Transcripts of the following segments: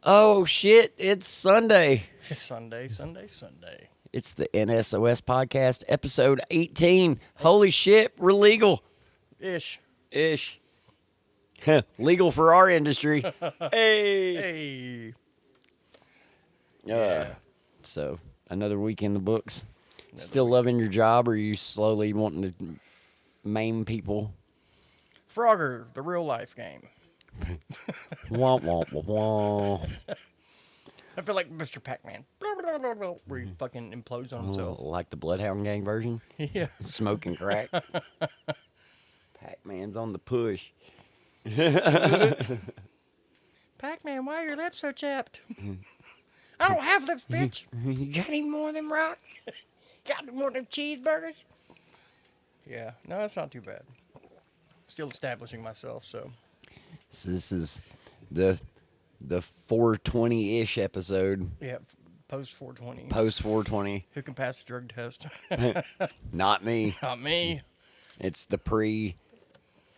Oh shit, it's Sunday. Sunday, Sunday, Sunday. It's the N.S.o.S podcast, episode 18. Holy shit, we're legal. Ish. Ish. Legal for our industry. Hey. Hey. Uh, Yeah. so, another week in the books. Another Still week. loving your job, or are you slowly wanting to maim people? Frogger, the real life game. Wah, wah, wah, wah. I feel like Mr. Pac-Man. Where he fucking implodes on himself. Like the Bloodhound Gang version? Yeah. Smoking crack. Pac-Man's on the push. Pac-Man, why are your lips so chapped? I don't have lips, bitch. You got any more of them rocks? Got any more of them cheeseburgers? Yeah. No, it's not too bad. Still establishing myself, so. So this is the 420-ish episode, Yeah. Post 420. post 420. Who can pass the drug test? Not me. Not me. It's the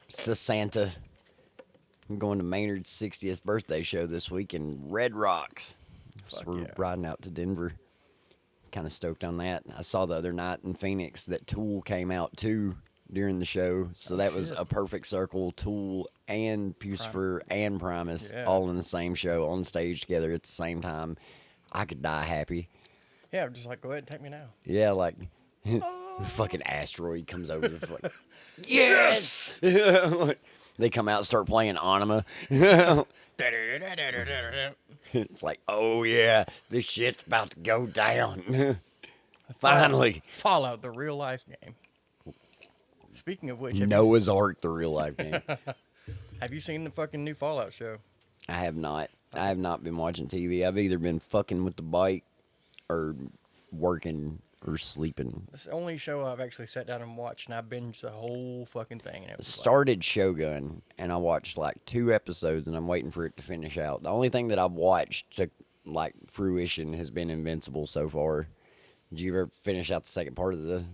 pre-Santa. I'm going to Maynard's 60th birthday show this week in Red Rocks. So Fuck we're yeah. riding out to Denver. Kind of stoked on that. I saw the other night in Phoenix that Tool came out too during the show. So that was shit. a perfect circle. Tool and Pucifer and Primus Yeah. all in the same show on stage together at the same time. I could die happy. Yeah, just like, go ahead and take me now. Yeah, like the fucking asteroid comes over. It's like, yes! They come out and start playing Anima. It's like, oh yeah, this shit's about to go down. Finally. Fallout, the real life game. Speaking of which, have, Noah's Ark, the real life game. have you seen the fucking new Fallout show? I have not. I have not been watching TV. I've either been fucking with the bike or working or sleeping. It's the only show I've actually sat down and watched, and I binged the whole fucking thing. And it was Started Shogun, and I watched like 2 episodes, and I'm waiting for it to finish out. The only thing that I've watched to like fruition has been Invincible so far. Did you ever finish out the second part of the?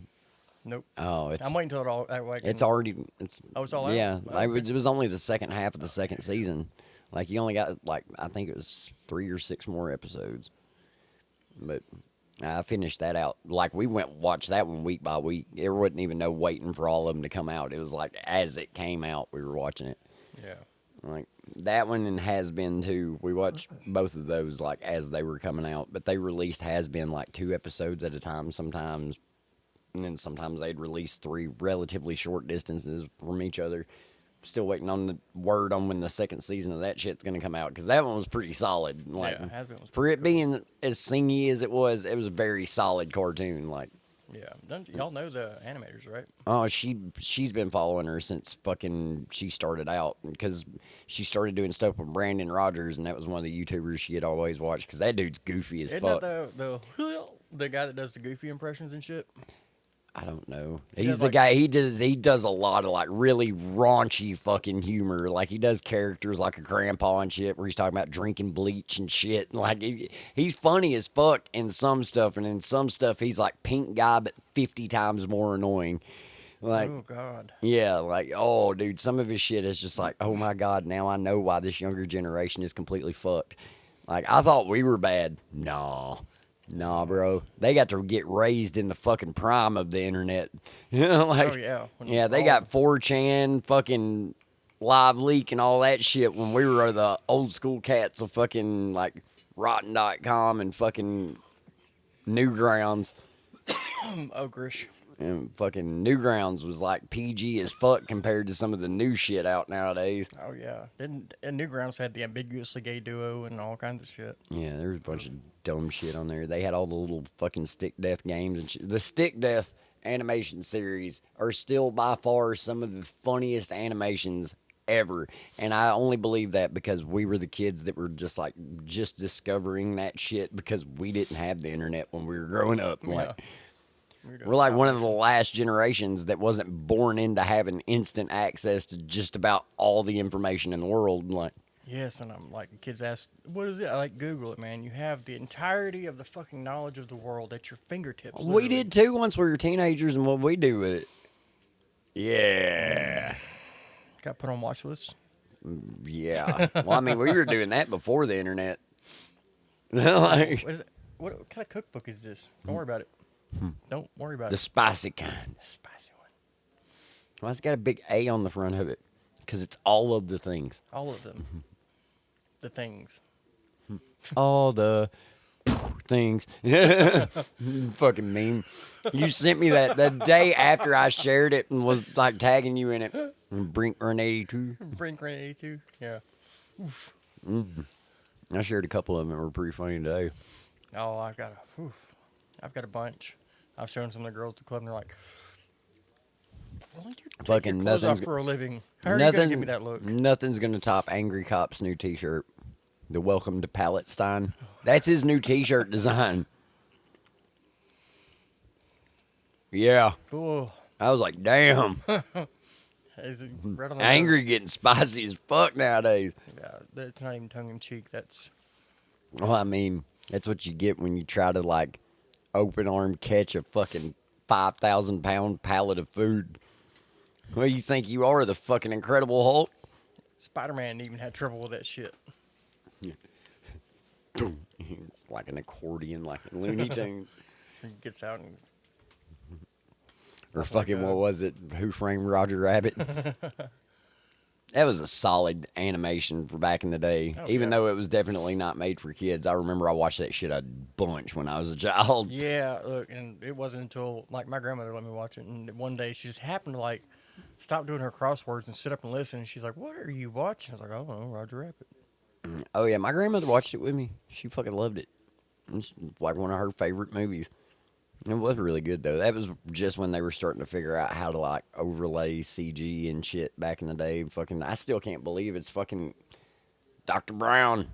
nope. Oh, it's I'm waiting until it all. it's already it's. Oh, it's all out? Yeah, Oh, like, okay. it was only the second half of the second season. Like you only got like I think it was 3 or 6 more episodes, but. I finished that out. Like, we went watch that one week by week. There wasn't even no waiting for all of them to come out. It was like, as it came out, we were watching it. Yeah. Like, that one and Has Been, too. We watched both of those, like, as they were coming out. But they released Has Been, like, 2 episodes at a time sometimes. And then sometimes they'd release 3 relatively short distances from each other. Still waiting on the word on when the second season of that shit's going to come out, because that one was pretty solid. Like, Yeah, Has Been was for it pretty being as singy as it was a very solid cartoon. Like, Yeah. Y'all know the animators, right? oh, she's been following her since fucking she started out, because she started doing stuff with Brandon Rogers, and that was one of the YouTubers she had always watched, because that dude's goofy as Isn't fuck. that the guy that does the Goofy impressions and shit? I don't know. He He's does, the like- guy. He does a lot of like really raunchy fucking humor. Like he does characters like a grandpa and shit, where he's talking about drinking bleach and shit. Like he's funny as fuck in some stuff, and in some stuff he's like Pink Guy but 50 times more annoying. Like Oh God. yeah, like oh dude, some of his shit is just like oh my god. Now I know why this younger generation is completely fucked. Like I thought we were bad. Nah, bro. They got to get raised in the fucking prime of the internet. Like, Oh yeah. When yeah, they all- got 4chan, fucking live leak and all that shit when we were the old school cats of fucking like rotten.com and fucking Newgrounds. Ogrish. And fucking Newgrounds was like PG as fuck compared to some of the new shit out nowadays. Oh yeah. Didn't and Newgrounds had the ambiguously gay duo and all kinds of shit. Yeah, there was a bunch of dumb shit on there. They had all the little fucking stick death games and shit. The stick death animation series are still by far some of the funniest animations ever. And I only believe that because we were the kids that were just like just discovering that shit because we didn't have the internet when we were growing up. Like we're like one of the last generations that wasn't born into having instant access to just about all the information in the world. Like Yes, and I'm like, kids ask, what is it? I like Google it, man. You have the entirety of the fucking knowledge of the world at your fingertips. we literally. did too once we were teenagers, and what we do with it. Yeah. Got put on watch lists. Yeah. Well, I mean, we were doing that before the internet. Like, What is it? What kind of cookbook is this? Don't worry about it. Don't worry about the it. spicy kind. The spicy one. Well, it's got a big A on the front of it because it's all of the things. All of them. The things. All the things. Fucking meme. You sent me that the day after I shared it and was like tagging you in it. Brink Run 82. Brink 82. Yeah. I shared a couple of them that were pretty funny today. Oh, I've got a bunch. I've shown some of the girls at the club and they're like, "Why don't you take Fucking your clothes off nothing's- for a living? How are you gonna give me that look?" Nothing's gonna top Angry Cop's new T-shirt. The Welcome to Palestine. That's his new T-shirt design. Yeah, Ooh, I was like, damn. is it right on the Angry nose? getting spicy as fuck nowadays. Yeah, that's not even tongue in cheek. That's Well, I mean, that's what you get when you try to like open arm catch a fucking 5,000 pound pallet of food. Well, you think you are the fucking Incredible Hulk? Spider-Man even had trouble with that shit. It's like an accordion, like in Looney Tunes. He gets out and Or Oh my fucking, God. what was it? Who Framed Roger Rabbit? That was a solid animation for back in the day. Oh, Even yeah. though it was definitely not made for kids. I remember I watched that shit a bunch when I was a child. yeah, look, and it wasn't until like my grandmother let me watch it, and one day she just happened to like stop doing her crosswords and sit up and listen. And she's like, "What are you watching?" I was like, "I don't know, Roger Rabbit." Oh, yeah, my grandmother watched it with me. She fucking loved it. It's like one of her favorite movies. It was really good, though. That was just when they were starting to figure out how to, like, overlay CG and shit back in the day. Fucking, I still can't believe it's fucking Dr. Brown.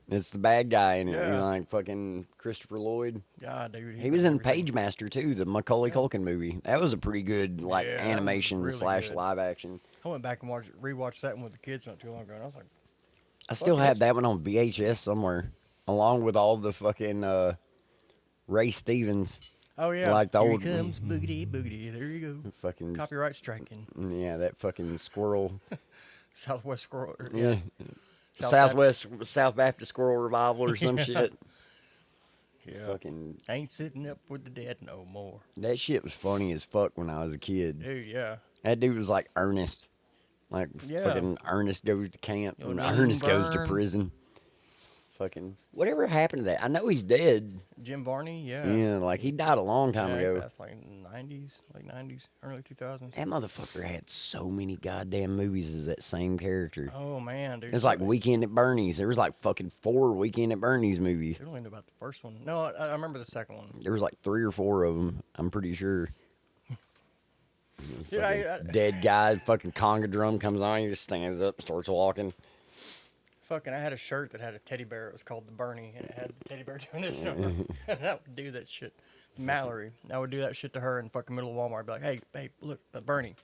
It's the bad guy in it. You Yeah. know, like fucking Christopher Lloyd. God, dude, He was in everything. Pagemaster, too, the Macaulay Culkin movie. That was a pretty good, like, Yeah, that was animation really slash good. live action. I went back and rewatched that one with the kids not too long ago, and I was like, I still Fuck have yes. that one on VHS somewhere, along with all the fucking Ray Stevens. "Oh yeah, Like the here old- he comes, boogity boogity. There you go. Fucking, Copyright striking. yeah, that fucking squirrel. Southwest Squirrel. Yeah. South South Baptist Squirrel Revival or some Yeah. shit. Yeah. Fucking, Ain't sitting up with the dead no more. that shit was funny as fuck when I was a kid. Dude, yeah. That dude was like Ernest. Like, Yeah. fucking Ernest goes to camp You'll and live and Ernest goes to burn. prison. Fucking, whatever happened to that? I know he's dead. Jim Varney, yeah. Yeah, like he died a long time Yeah, ago. that's like 90s, late 90s, early 2000s. That motherfucker had so many goddamn movies as that same character. Oh, man, dude. It's like Weekend at Bernie's. There was like fucking 4 Weekend at Bernie's movies. I don't know about the first one. No, I remember the second one. There was like 3 or 4 of them. I'm pretty sure. Dude, Fucking dead guy, fucking conga drum comes on, he just stands up, starts walking. I had a shirt that had a teddy bear. It was called the Bernie, and it had the teddy bear doing this. And I would do that shit. Mallory. I would do that shit to her in fucking middle of Walmart. I'd be like, "Hey, babe, look, Bernie."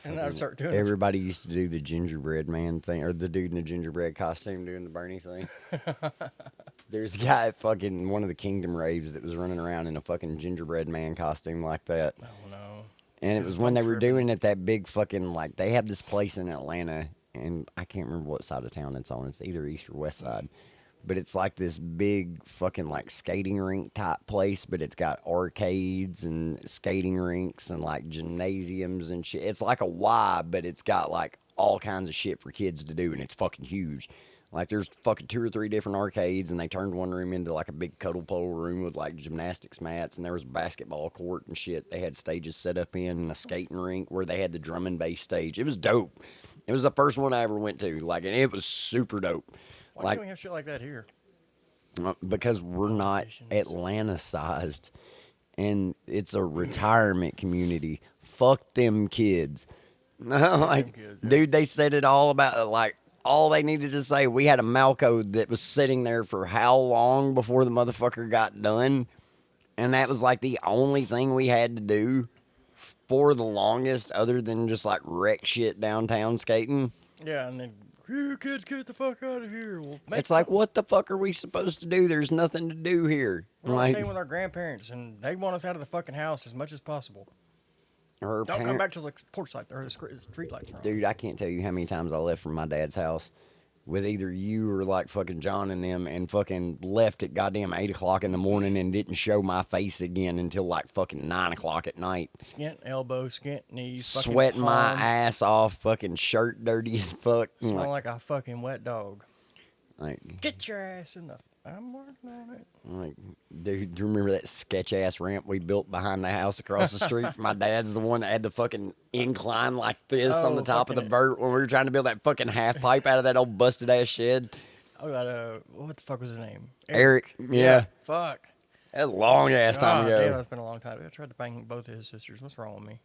And I'd start doing it. Everybody used to do the gingerbread man thing, or the dude in the gingerbread costume doing the Bernie thing. There's a guy at fucking one of the Kingdom raves that was running around in a fucking gingerbread man costume like that. Oh, no. And it This was is when what they were tripping. doing it that big fucking, like, they have this place in Atlanta, and I can't remember what side of town it's on. It's either east or west side. But it's like this big fucking, like, skating rink type place, but it's got arcades and skating rinks and, like, gymnasiums and shit. It's like a Y, but it's got, like, all kinds of shit for kids to do, and it's fucking huge. Like, there's fucking 2 or 3 different arcades, and they turned one room into, like, a big cuddle pole room with, like, gymnastics mats, and there was a basketball court and shit. They had stages set up in, and a skating rink where they had the drum and bass stage. It was dope. It was the first one I ever went to, like, and it was super dope. Why Like, can't we have shit like that here? because we're not Competitions. Atlanta-sized, and it's a retirement community. Fuck them kids. Like, kids, yeah. dude, they said it all about, like, all they needed to say, we had a Malco that was sitting there for how long before the motherfucker got done? And that was like the only thing we had to do for the longest, other than just like wreck shit downtown skating. Yeah, and then, "You kids, get the fuck out of here." Well, It's like, what the fuck are we supposed to do? There's nothing to do here. We're all Like, staying with our grandparents, and they want us out of the fucking house as much as possible. her Don't come back till the porch light or the street lights are on. Dude, I can't tell you how many times I left from my dad's house with either you or like fucking John and them, and fucking left at goddamn 8 o'clock in the morning and didn't show my face again until like fucking 9 o'clock at night. Skint elbow, skint knees, Sweating fucking my palm, ass off, fucking shirt dirty as fuck. smelling like a fucking wet dog. Like, Get your ass in the. I'm working on it. like, dude, do you remember that sketch ass ramp we built behind the house across the street? My dad's the one that had the fucking incline like this on the top of the vert when we were trying to build that fucking half pipe out of that old busted ass shed. Oh, what the fuck was his name? Eric. Yeah. Fuck. That long ass time ago. Damn, that's been a long time. I tried to bang both of his sisters. What's wrong with me?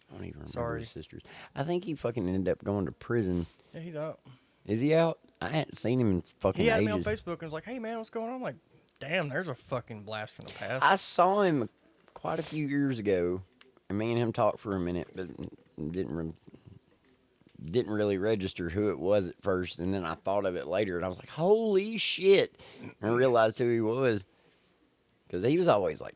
I don't even remember Sorry. his sisters. I think he fucking ended up going to prison. Yeah, he's out. Is he out? I hadn't seen him in fucking He had ages. me on Facebook and was like, "Hey man, what's going on?" I'm like, "Damn, there's a fucking blast from the past." I saw him quite a few years ago, and me and him talked for a minute, but didn't really register who it was at first. And then I thought of it later, and I was like, "Holy shit!" And I realized who he was, because he was always like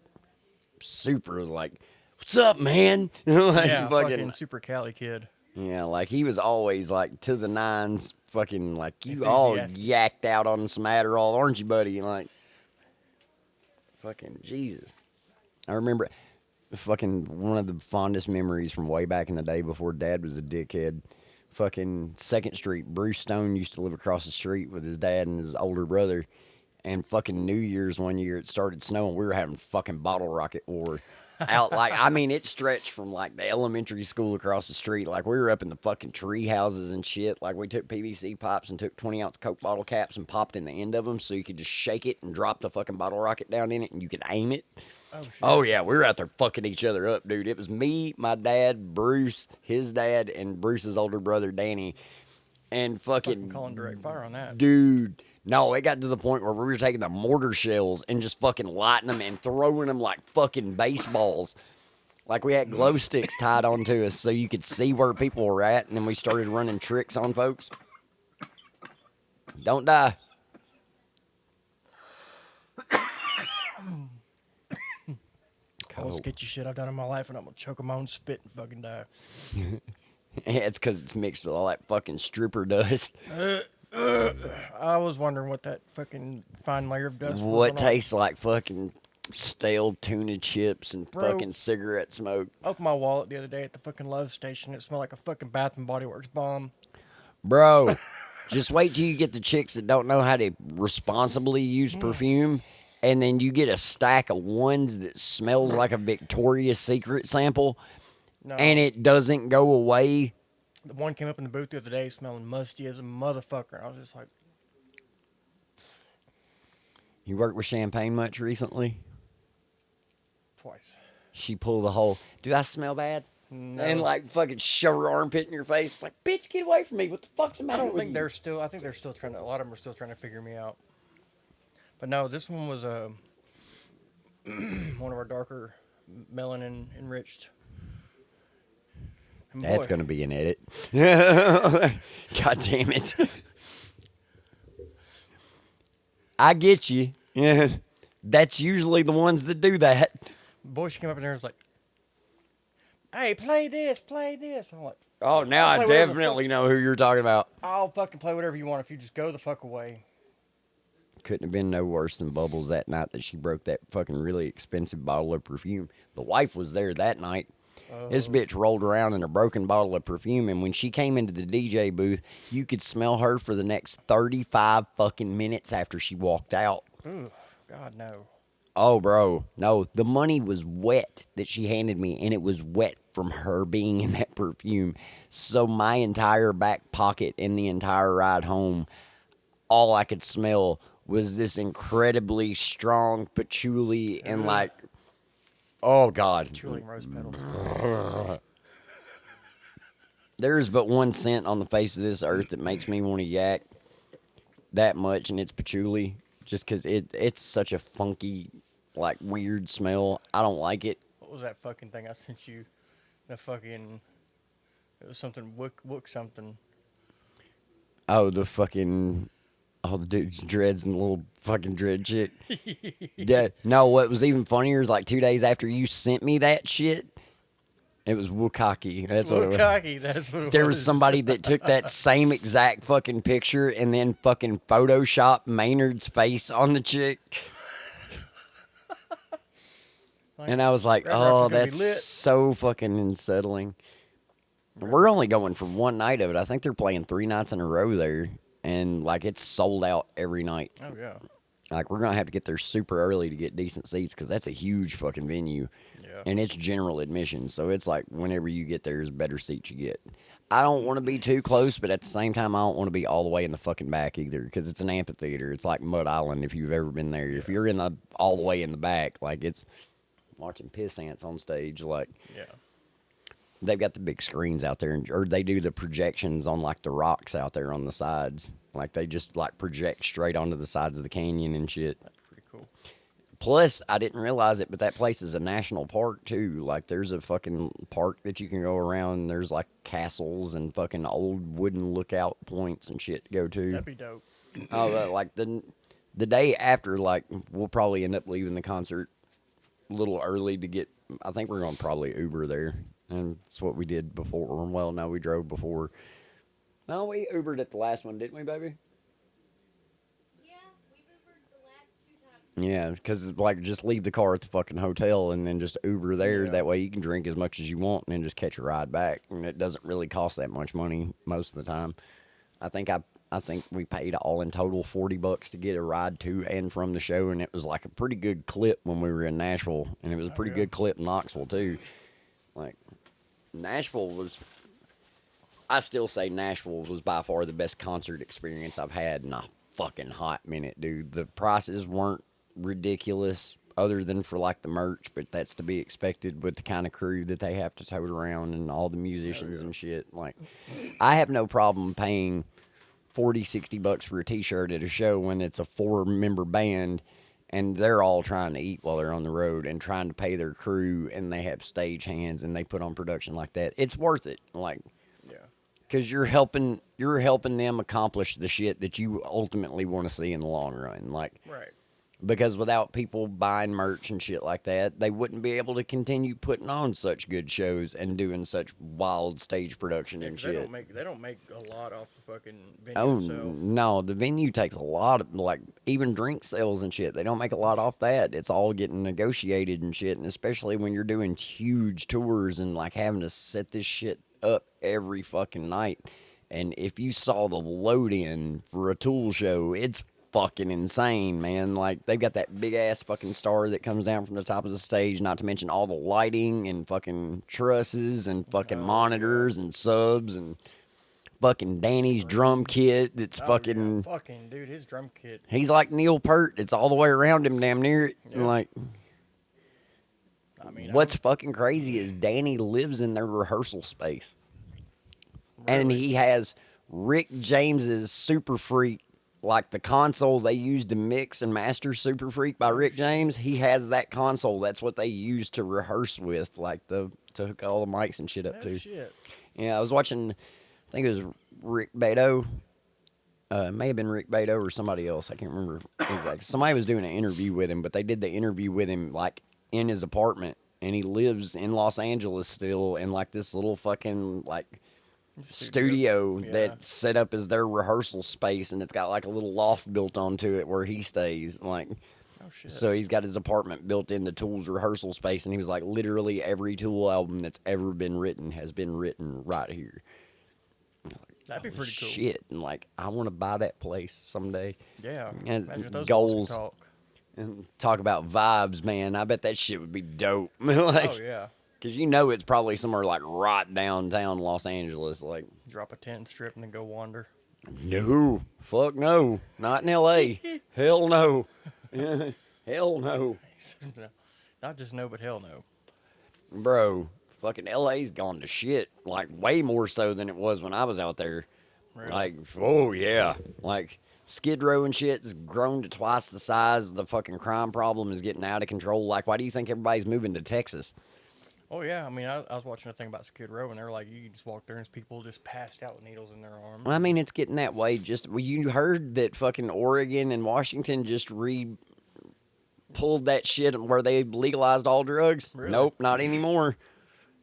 super like, "What's up, man?" Like, yeah, fucking super Cali kid. Yeah, like he was always like to the nines, fucking like you all yacked out on some Adderall, aren't you, buddy? Like, fucking Jesus. I remember fucking one of the fondest memories from way back in the day before Dad was a dickhead. Fucking 2nd Street, Bruce Stone used to live across the street with his dad and his older brother. And fucking New Year's one year, it started snowing. We were having fucking bottle rocket war. Out like, I mean, it stretched from like the elementary school across the street. Like, we were up in the fucking tree houses and shit. Like, we took PVC pipes and took 20-ounce Coke bottle caps and popped in the end of them so you could just shake it and drop the fucking bottle rocket down in it and you could aim it. Oh, shit. Oh yeah, we were out there fucking each other up, dude. It was me, my dad, Bruce, his dad, and Bruce's older brother, Danny. And fucking calling direct fire on that. Dude. No, it got to the point where we were taking the mortar shells and just fucking lighting them and throwing them like fucking baseballs. Like we had glow sticks tied onto us so you could see where people were at, and then we started running tricks on folks. Don't die. I'll sketchy shit I've done in my life, and I'm gonna choke on my own spit and fucking die. Yeah, it's because it's mixed with all that fucking stripper dust. I was wondering what that fucking fine layer of dust was. What tastes like fucking stale tuna chips and Bro. fucking cigarette smoke. I opened my wallet the other day at the fucking Love Station. It smelled like a fucking Bath and Body Works bomb. Bro, just wait till you get the chicks that don't know how to responsibly use perfume, and then you get a stack of ones that smells like a Victoria's Secret sample, No. and it doesn't go away. The one came up in the booth the other day smelling musty as a motherfucker. I was just like, You worked with champagne much recently? twice. She pulled the whole, do I smell bad? No. And like fucking shove her armpit in your face. It's like, bitch, get away from me. What the fuck's the I matter don't with think you? they're still. I think they're still trying to. A lot of them are still trying to figure me out. But no, this one was one of our darker melanin enriched. And That's boy, going to be an edit. God damn it. I get you. Yeah. That's usually the ones that do that. boy, she came up in there and was like, "Hey, play this, play this." I'm like, Oh, now I Play whatever the definitely know who you're talking about. "I'll fucking play whatever you want if you just go the fuck away." Couldn't have been no worse than Bubbles that night that she broke that fucking really expensive bottle of perfume. The wife was there that night. This bitch rolled around in a broken bottle of perfume, and when she came into the DJ booth, you could smell her for the next 35 fucking minutes after she walked out. Ooh, God no. Oh, bro, no, the money was wet that she handed me, and it was wet from her being in that perfume. So my entire back pocket and the entire ride home, all I could smell was this incredibly strong patchouli and like, oh, God. Chewing rose petals. There's but one scent on the face of this earth that makes me want to yak that much, and it's patchouli. Just because it's such a funky, like, weird smell. I don't like it. What was that fucking thing I sent you? The fucking. It was something, wook something. Oh, the fucking... Oh, the dude's dreads and the little fucking dread chick. Yeah. No, what was even funnier is like 2 days after you sent me that shit, It was Wukaki. That's what it was. Wukaki, that's what it was. There was somebody that took that same exact fucking picture and then fucking photoshopped Maynard's face on the chick. Like, And I was like, Red Rocks is oh, gonna be that's lit. so fucking unsettling. We're only going for one night of it. I think they're playing 3 nights in a row there. And, like, it's sold out every night. Oh, yeah. Like, we're going to have to get there super early to get decent seats because that's a huge fucking venue. Yeah. And it's general admission. So it's like whenever you get there, there's better seats you get. I don't want to be too close, but at the same time, I don't want to be all the way in the fucking back either because it's an amphitheater. It's like Mud Island if you've ever been there. If you're in the all the way in the back, like it's watching piss ants on stage. Like, Yeah. they've got the big screens out there, or they do the projections on like the rocks out there on the sides. Like they just like project straight onto the sides of the canyon and shit. That's pretty cool. Plus, I didn't realize it, but that place is a national park too. Like, there's a fucking park that you can go around. And there's like castles and fucking old wooden lookout points and shit to go to. That'd be dope. Oh, like the day after, like we'll probably end up leaving the concert a little early to get. I think we're gonna probably Uber there, and that's what we did before. Well, no, we drove before. No, we Ubered at the last one, didn't we, baby? Yeah, because, like, just leave the car at the fucking hotel and then just Uber there. Yeah. That way you can drink as much as you want and then just catch a ride back. And it doesn't really cost that much money most of the time. I think we paid all in total $40 to get a ride to and from the show, and it was like a pretty good clip when we were in Nashville, and it was a pretty good clip in Knoxville too. Like, Nashville was, I still say Nashville was by far the best concert experience I've had in a fucking hot minute, dude. The prices weren't ridiculous other than for like the merch, but that's to be expected with the kind of crew that they have to tote around and all the musicians and shit. Like, I have no problem paying $40-$60 for a t-shirt at a show when it's a 4-member band and they're all trying to eat while they're on the road and trying to pay their crew, and they have stage hands and they put on production like that. It's worth it. Like, Yeah. because you're helping them accomplish the shit that you ultimately want to see in the long run. Like, Right. because without people buying merch and shit like that, they wouldn't be able to continue putting on such good shows and doing such wild stage production and shit. They don't make a lot off the fucking venue Oh, itself. no, the venue takes a lot of, like, even drink sales and shit. They don't make a lot off that. It's all getting negotiated and shit, and especially when you're doing huge tours and, like, having to set this shit up every fucking night. And if you saw the load-in for a Tool show, it's fucking insane, man. Like, they've got that big-ass fucking star that comes down from the top of the stage, not to mention all the lighting and fucking trusses and fucking monitors and subs and fucking Danny's drum kit that's fucking... Yeah, fucking, dude, his drum kit. He's like Neil Peart. It's all the way around him damn near it. Yeah. And like, I mean, what's fucking crazy is Danny lives in their rehearsal space. And he has Rick James's Super Freak, like the console they used to mix and master Super Freak by Rick James. He has that console. That's what they use to rehearse with, like to hook all the mics and shit up to. Shit. Yeah, I was watching, I think it was Rick Beto. It may have been Rick Beto or somebody else. I can't remember exactly. Somebody was doing an interview with him, but they did the interview with him like in his apartment, and he lives in Los Angeles still in like this little fucking like studio that's set up as their rehearsal space, and it's got like a little loft built onto it where he stays. Like, Oh, shit. so he's got his apartment built into Tool's rehearsal space, and he was like, literally every Tool album that's ever been written has been written right here. That'd be pretty cool. Shit, and like I want to buy that place someday. Yeah. And Imagine if those goals. walls could talk. And talk about vibes, man. I bet that shit would be dope. Like, Oh, yeah. because you know it's probably somewhere like right downtown Los Angeles. Like, Drop a tent strip and then go wander. no, fuck no, not in L.A. Hell no, hell no, No, not just no, but hell no. bro. Fucking L.A.'s gone to shit. Like way more so than it was when I was out there. Really? Like, oh yeah, like Skid Row and shit's grown to twice the size. The fucking crime problem is getting out of control. Like, why do you think everybody's moving to Texas? Oh, yeah. I mean, I was watching a thing about Skid Row, and they were like, you can just walk there and people just passed out with needles in their arms. Well, I mean, it's getting that way. Just well, you heard that fucking Oregon and Washington just pulled that shit where they legalized all drugs. Really? Nope, not anymore.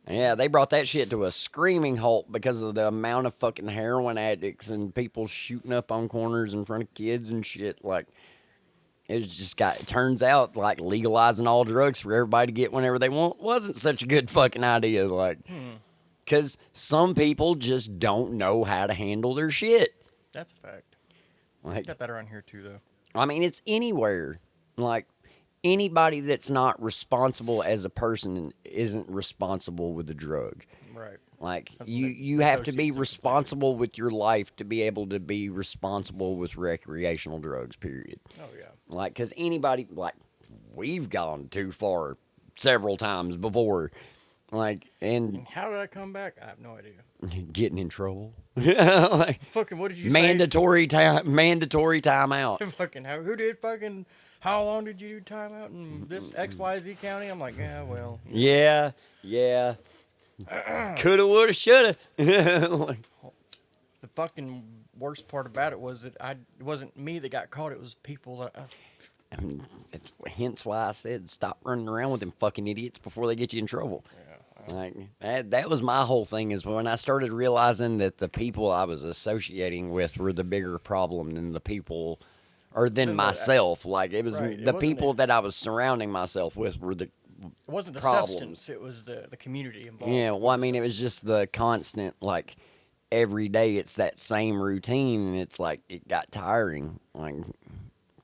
Yeah, they brought that shit to a screaming halt because of the amount of fucking heroin addicts and people shooting up on corners in front of kids and shit. Like, it turns out, like, legalizing all drugs for everybody to get whenever they want wasn't such a good fucking idea. Like, because some people just don't know how to handle their shit. That's a fact. Like, Got that around here too, though. I mean, it's anywhere. Like, anybody that's not responsible as a person isn't responsible with the drug. Right. Like, Something you that have to be associates it responsible with your life to be able to be responsible with recreational drugs, period. Oh yeah. Like, because anybody, like, we've gone too far several times before. Like, and How did I come back? I have no idea. getting in trouble. Like, Fucking, what did you mandatory time out. say? Fucking, who did fucking, how long did you do timeout in this XYZ county? I'm like, yeah, well. Yeah. Coulda, woulda, shoulda. Like, The fucking worst part about it was that it wasn't me that got caught. It was people that I mean, it's hence why I said stop running around with them fucking idiots before they get you in trouble. Like, that was my whole thing, is when I started realizing that the people I was associating with were the bigger problem than the people, or than myself. Like, it was Right, the people that I was surrounding myself with were the it wasn't the problems. substance. It was the community involved. Yeah, well, I mean, it was just the constant, like, every day it's that same routine, and it's like, it got tiring. Like,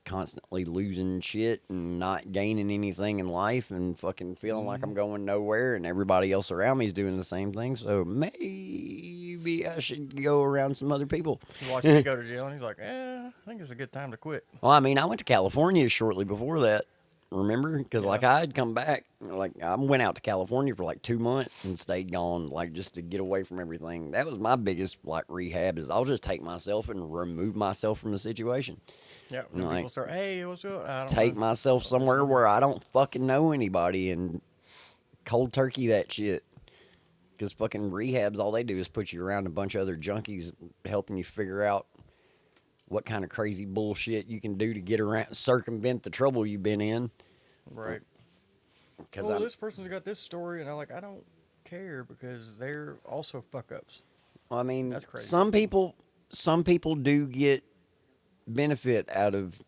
constantly losing shit and not gaining anything in life and fucking feeling like I'm going nowhere, and everybody else around me is doing the same thing. So maybe I should go around some other people. He watched me go to jail, and he's like, I think it's a good time to quit. Well, I mean, I went to California shortly before that. Remember? Because, like, I had come back. Like, I went out to California for, like, 2 months and stayed gone, like, just to get away from everything. That was my biggest, like, rehab, is I'll just take myself and remove myself from the situation. Yeah, when Like, people start, hey, what's up? I don't take know. myself somewhere where I don't fucking know anybody and cold turkey that shit. Because fucking rehabs, all they do is put you around a bunch of other junkies helping you figure out what kind of crazy bullshit you can do to get around, circumvent the trouble you've been in. Right. Because Well, this person's got this story, and I don't care because they're also fuck ups. I mean, That's crazy. some people do get benefit out of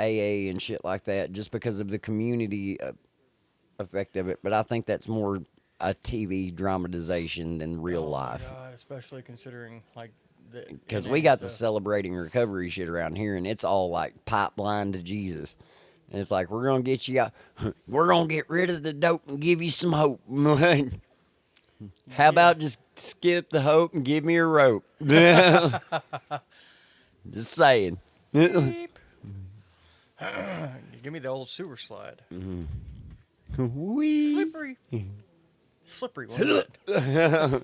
AA and shit like that just because of the community effect of it. But I think that's more a TV dramatization than real life. My God, especially considering like Because we got the celebrating recovery shit around here, and it's all like pipeline to Jesus. And it's like, we're going to get you out. We're going to get rid of the dope and give you some hope. How about just skip the hope and give me a rope? Just saying. Beep. Give me the old sewer slide. Whee. Slippery. Slippery one.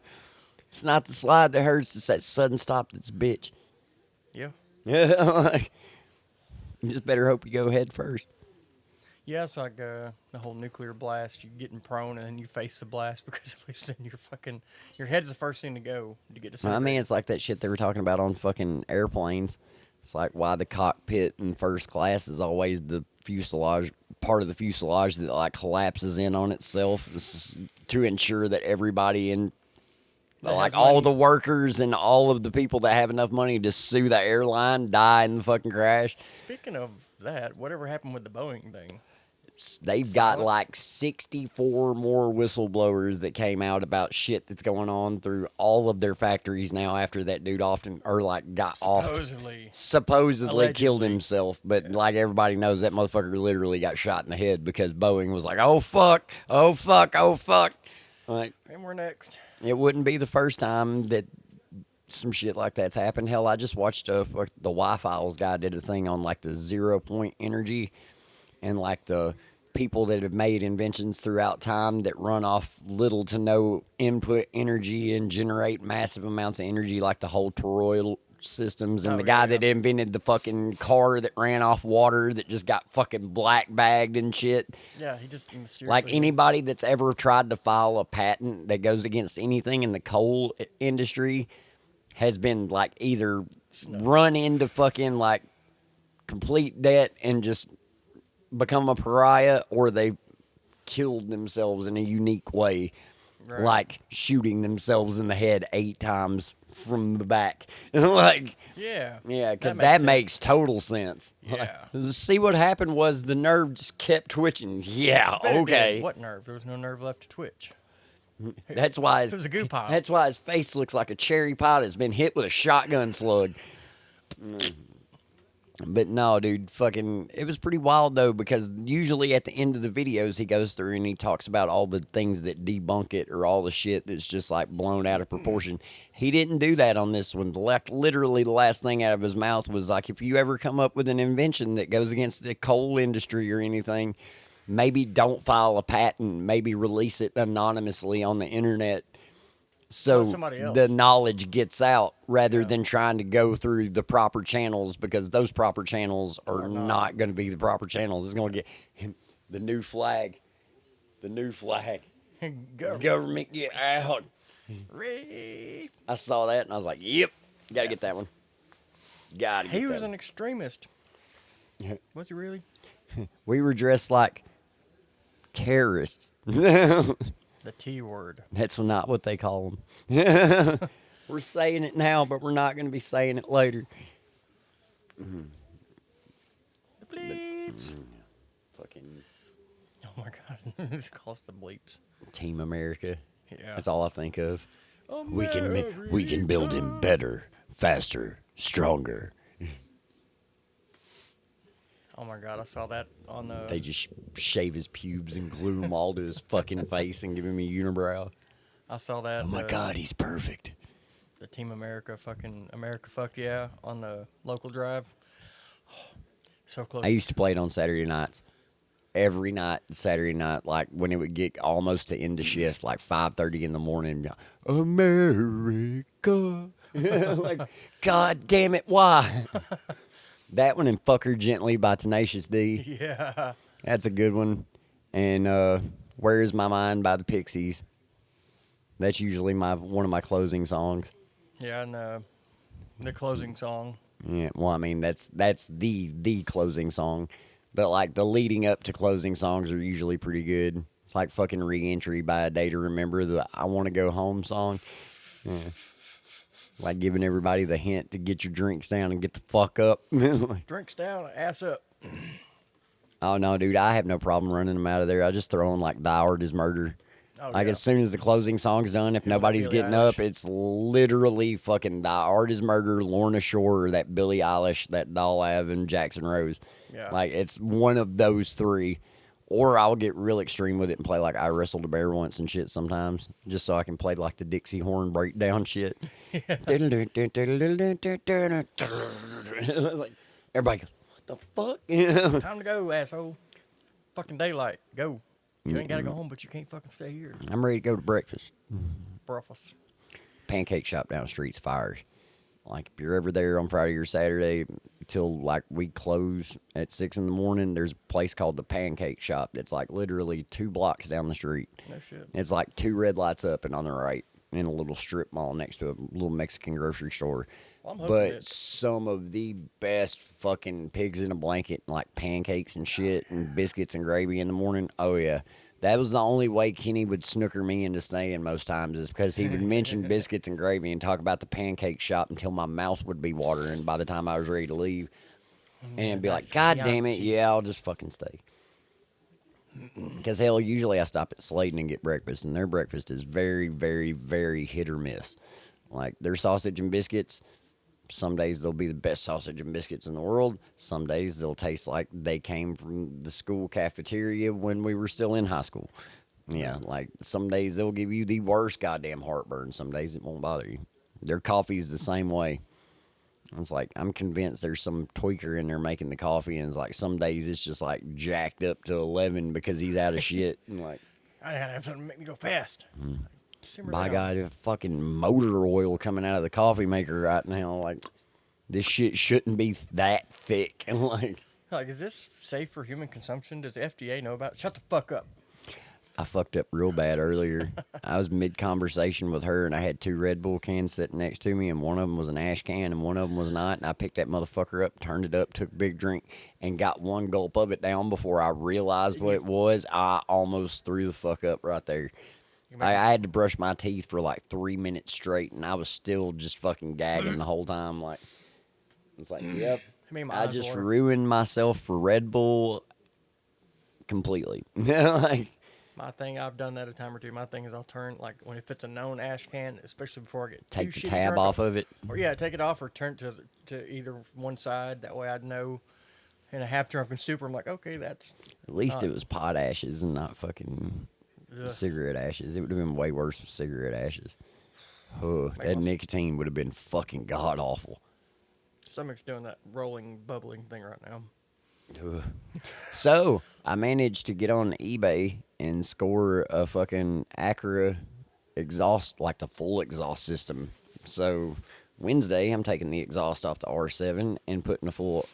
It's not the slide that hurts, it's that sudden stop that's a bitch. Yeah. Like, you just better hope you go head first. Yeah, it's like the whole nuclear blast. You getting prone and then you face the blast because at least then your head's the first thing to go to get to. I mean, it's like that shit they were talking about on fucking airplanes. It's like why the cockpit in first class is always the fuselage, part of the fuselage that like collapses in on itself. This is to ensure that everybody in, like all the workers and all of the people that have enough money to sue the airline die in the fucking crash. Speaking of that, whatever happened with the Boeing thing? They've got like 64 more whistleblowers that came out about shit that's going on through all of their factories now after that dude got supposedly killed himself. But like everybody knows, that motherfucker literally got shot in the head because Boeing was like, oh fuck. Like, And we're next. it wouldn't be the first time that some shit like that's happened. Hell, I just watched the Y-Files guy did a thing on like the 0 point energy and like the people that have made inventions throughout time that run off little to no input energy and generate massive amounts of energy, like the whole toroidal systems, and the guy that invented the fucking car that ran off water that just got fucking black bagged and shit. Yeah, he just mysteriously. Like anybody that's ever tried to file a patent that goes against anything in the coal industry has been like either run into fucking like complete debt and just become a pariah, or they've killed themselves in a unique way. Right. like shooting themselves in the head 8 times from the back. Like, Yeah. yeah, because makes that sense. makes total sense. Yeah. Like, see, what happened was the nerve just kept twitching. Yeah, Bet it did. okay. What nerve? There was no nerve left to twitch. That's why It was a goo pile. That's why his face looks like a cherry pie that's been hit with a shotgun slug. But no, dude, fucking, it was pretty wild though, because usually at the end of the videos he goes through and he talks about all the things that debunk it or all the shit that's just like blown out of proportion. He didn't do that on this one. Like, literally the last thing out of his mouth was like, if you ever come up with an invention that goes against the coal industry or anything, maybe don't file a patent, maybe release it anonymously on the internet so somebody else. the knowledge gets out rather Yeah. than trying to go through the proper channels, because those proper channels are not going to be the proper channels. It's going to get the new flag. The new flag. Government get out. Rape. I saw that and I was like, yep, got to get that one. Got to get He that was one. an extremist. Was he really? We were dressed like terrorists. The T word. That's not what they call them. We're saying it now, but we're not going to be saying it later. The bleeps. Fucking Oh my god. This calls the bleeps. Team America. Yeah. That's all I think of. We can build him better, faster, stronger. Oh my god, I saw that on the. They just shave his pubes and glue them all to his fucking face and give him a unibrow. I saw that. Oh my God, he's perfect. The Team America fuck yeah on the local drive. So close. I used to play it on Saturday nights. Every night, Saturday night, like when it would get almost to end of shift, like 5:30 in the morning. America. Like, God damn it, why? That one and Fuck Her Gently by Tenacious D. Yeah. That's a good one. And Where Is My Mind by the Pixies. That's usually one of my closing songs. Yeah, and the closing song. Yeah, well, I mean, that's the closing song. But, like, the leading up to closing songs are usually pretty good. It's like fucking Re-Entry by A Day to Remember, the I Want to Go Home song. Yeah. Like giving everybody the hint to get your drinks down and get the fuck up. Drinks down, ass up. Oh, no, dude, I have no problem running them out of there. I just throw in, like, Thy Art Is Murder. Oh, Like, yeah. as soon as the closing song's done, if Give 'em nobody's Billie getting Eilish. up, it's literally fucking Thy Art Is Murder, Lorna Shore, or that Billie Eilish, that Doll Ave, and Jackson Rose. Yeah. Like, it's one of those three. Or I'll get real extreme with it and play, like, I Wrestled a Bear Once and shit sometimes, just so I can play, like, the Dixie horn breakdown shit. Like, everybody goes, what the fuck? Time to go, asshole. Fucking daylight. Go. You ain't gotta go home, but you can't fucking stay here. I'm ready to go to breakfast. Breakfast. Pancake shop down the street's fires. Like, if you're ever there on Friday or Saturday till, like, we close at 6 in the morning, there's a place called the Pancake Shop that's, like, literally 2 blocks down the street. No shit. It's, like, 2 red lights up and on the right in a little strip mall next to a little Mexican grocery store. Well, I'm hoping But it- some of the best fucking pigs in a blanket, like pancakes and shit and biscuits and gravy in the morning. Oh, yeah. That was the only way Kenny would snooker me into staying most times, is because he would mention biscuits and gravy and talk about the pancake shop until my mouth would be watering by the time I was ready to leave. And be like, That's God damn it, Chianti. yeah, I'll just fucking stay. Because, hell, usually I stop at Sladen and get breakfast, and their breakfast is very, very, very hit or miss. Like, their sausage and biscuits, some days they'll be the best sausage and biscuits in the world. Some days they'll taste like they came from the school cafeteria when we were still in high school. Yeah, like, some days they'll give you the worst goddamn heartburn. Some days it won't bother you. Their coffee's the same way. It's like, I'm convinced there's some tweaker in there making the coffee, and it's like some days it's just like jacked up to 11 because he's out of shit. And like, I gotta have something to make me go fast. Simmer by down. God, there's fucking motor oil coming out of the coffee maker right now. Like, this shit shouldn't be that thick. And like, Like, is this safe for human consumption? Does the FDA know about it? Shut the fuck up. I fucked up real bad earlier. I was mid-conversation with her, and I had 2 Red Bull cans sitting next to me, and one of them was an ash can, and one of them was not. And I picked that motherfucker up, turned it up, took a big drink, and got one gulp of it down before I realized what it was. I almost threw the fuck up right there. I had to brush my teeth for like 3 minutes straight, and I was still just fucking gagging the whole time. Like, it's like, yep, made my I eyes just water. ruined myself for Red Bull completely. Like, My thing, I've done that a time or two. My thing is I'll turn, like, when if it's a known ash can, especially before I get take too the shitty tab drunk, off of it. or yeah, take it off or turn it to either one side. That way I'd know in a half drunken stupor, I'm like, okay, that's At least not, it was pot ashes and not fucking ugh, cigarette ashes. It would have been way worse with cigarette ashes. Oh, make that my nicotine would have been fucking god awful. stomach's doing that rolling, bubbling thing right now. Ugh. So I managed to get on eBay and score a fucking Acura exhaust, like the full exhaust system. So Wednesday, I'm taking the exhaust off the R7 and putting a full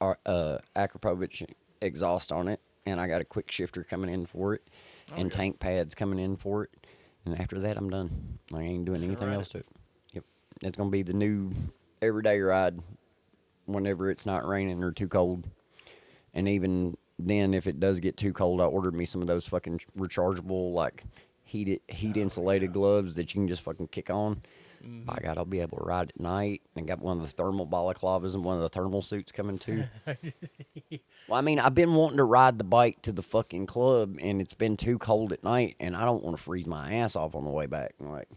Akrapovic exhaust on it, and I got a quick shifter coming in for it, and yeah. tank pads coming in for it. And after that, I'm done. I ain't doing anything ride else it. to it. Yep, it's gonna be the new everyday ride whenever it's not raining or too cold. And even then, if it does get too cold, I ordered me some of those fucking rechargeable, like heat insulated gloves that you can just fucking kick on. By God, I'll be able to ride at night. And got one of the thermal balaclavas and one of the thermal suits coming too. Well, I mean, I've been wanting to ride the bike to the fucking club, and it's been too cold at night, and I don't want to freeze my ass off on the way back. Like,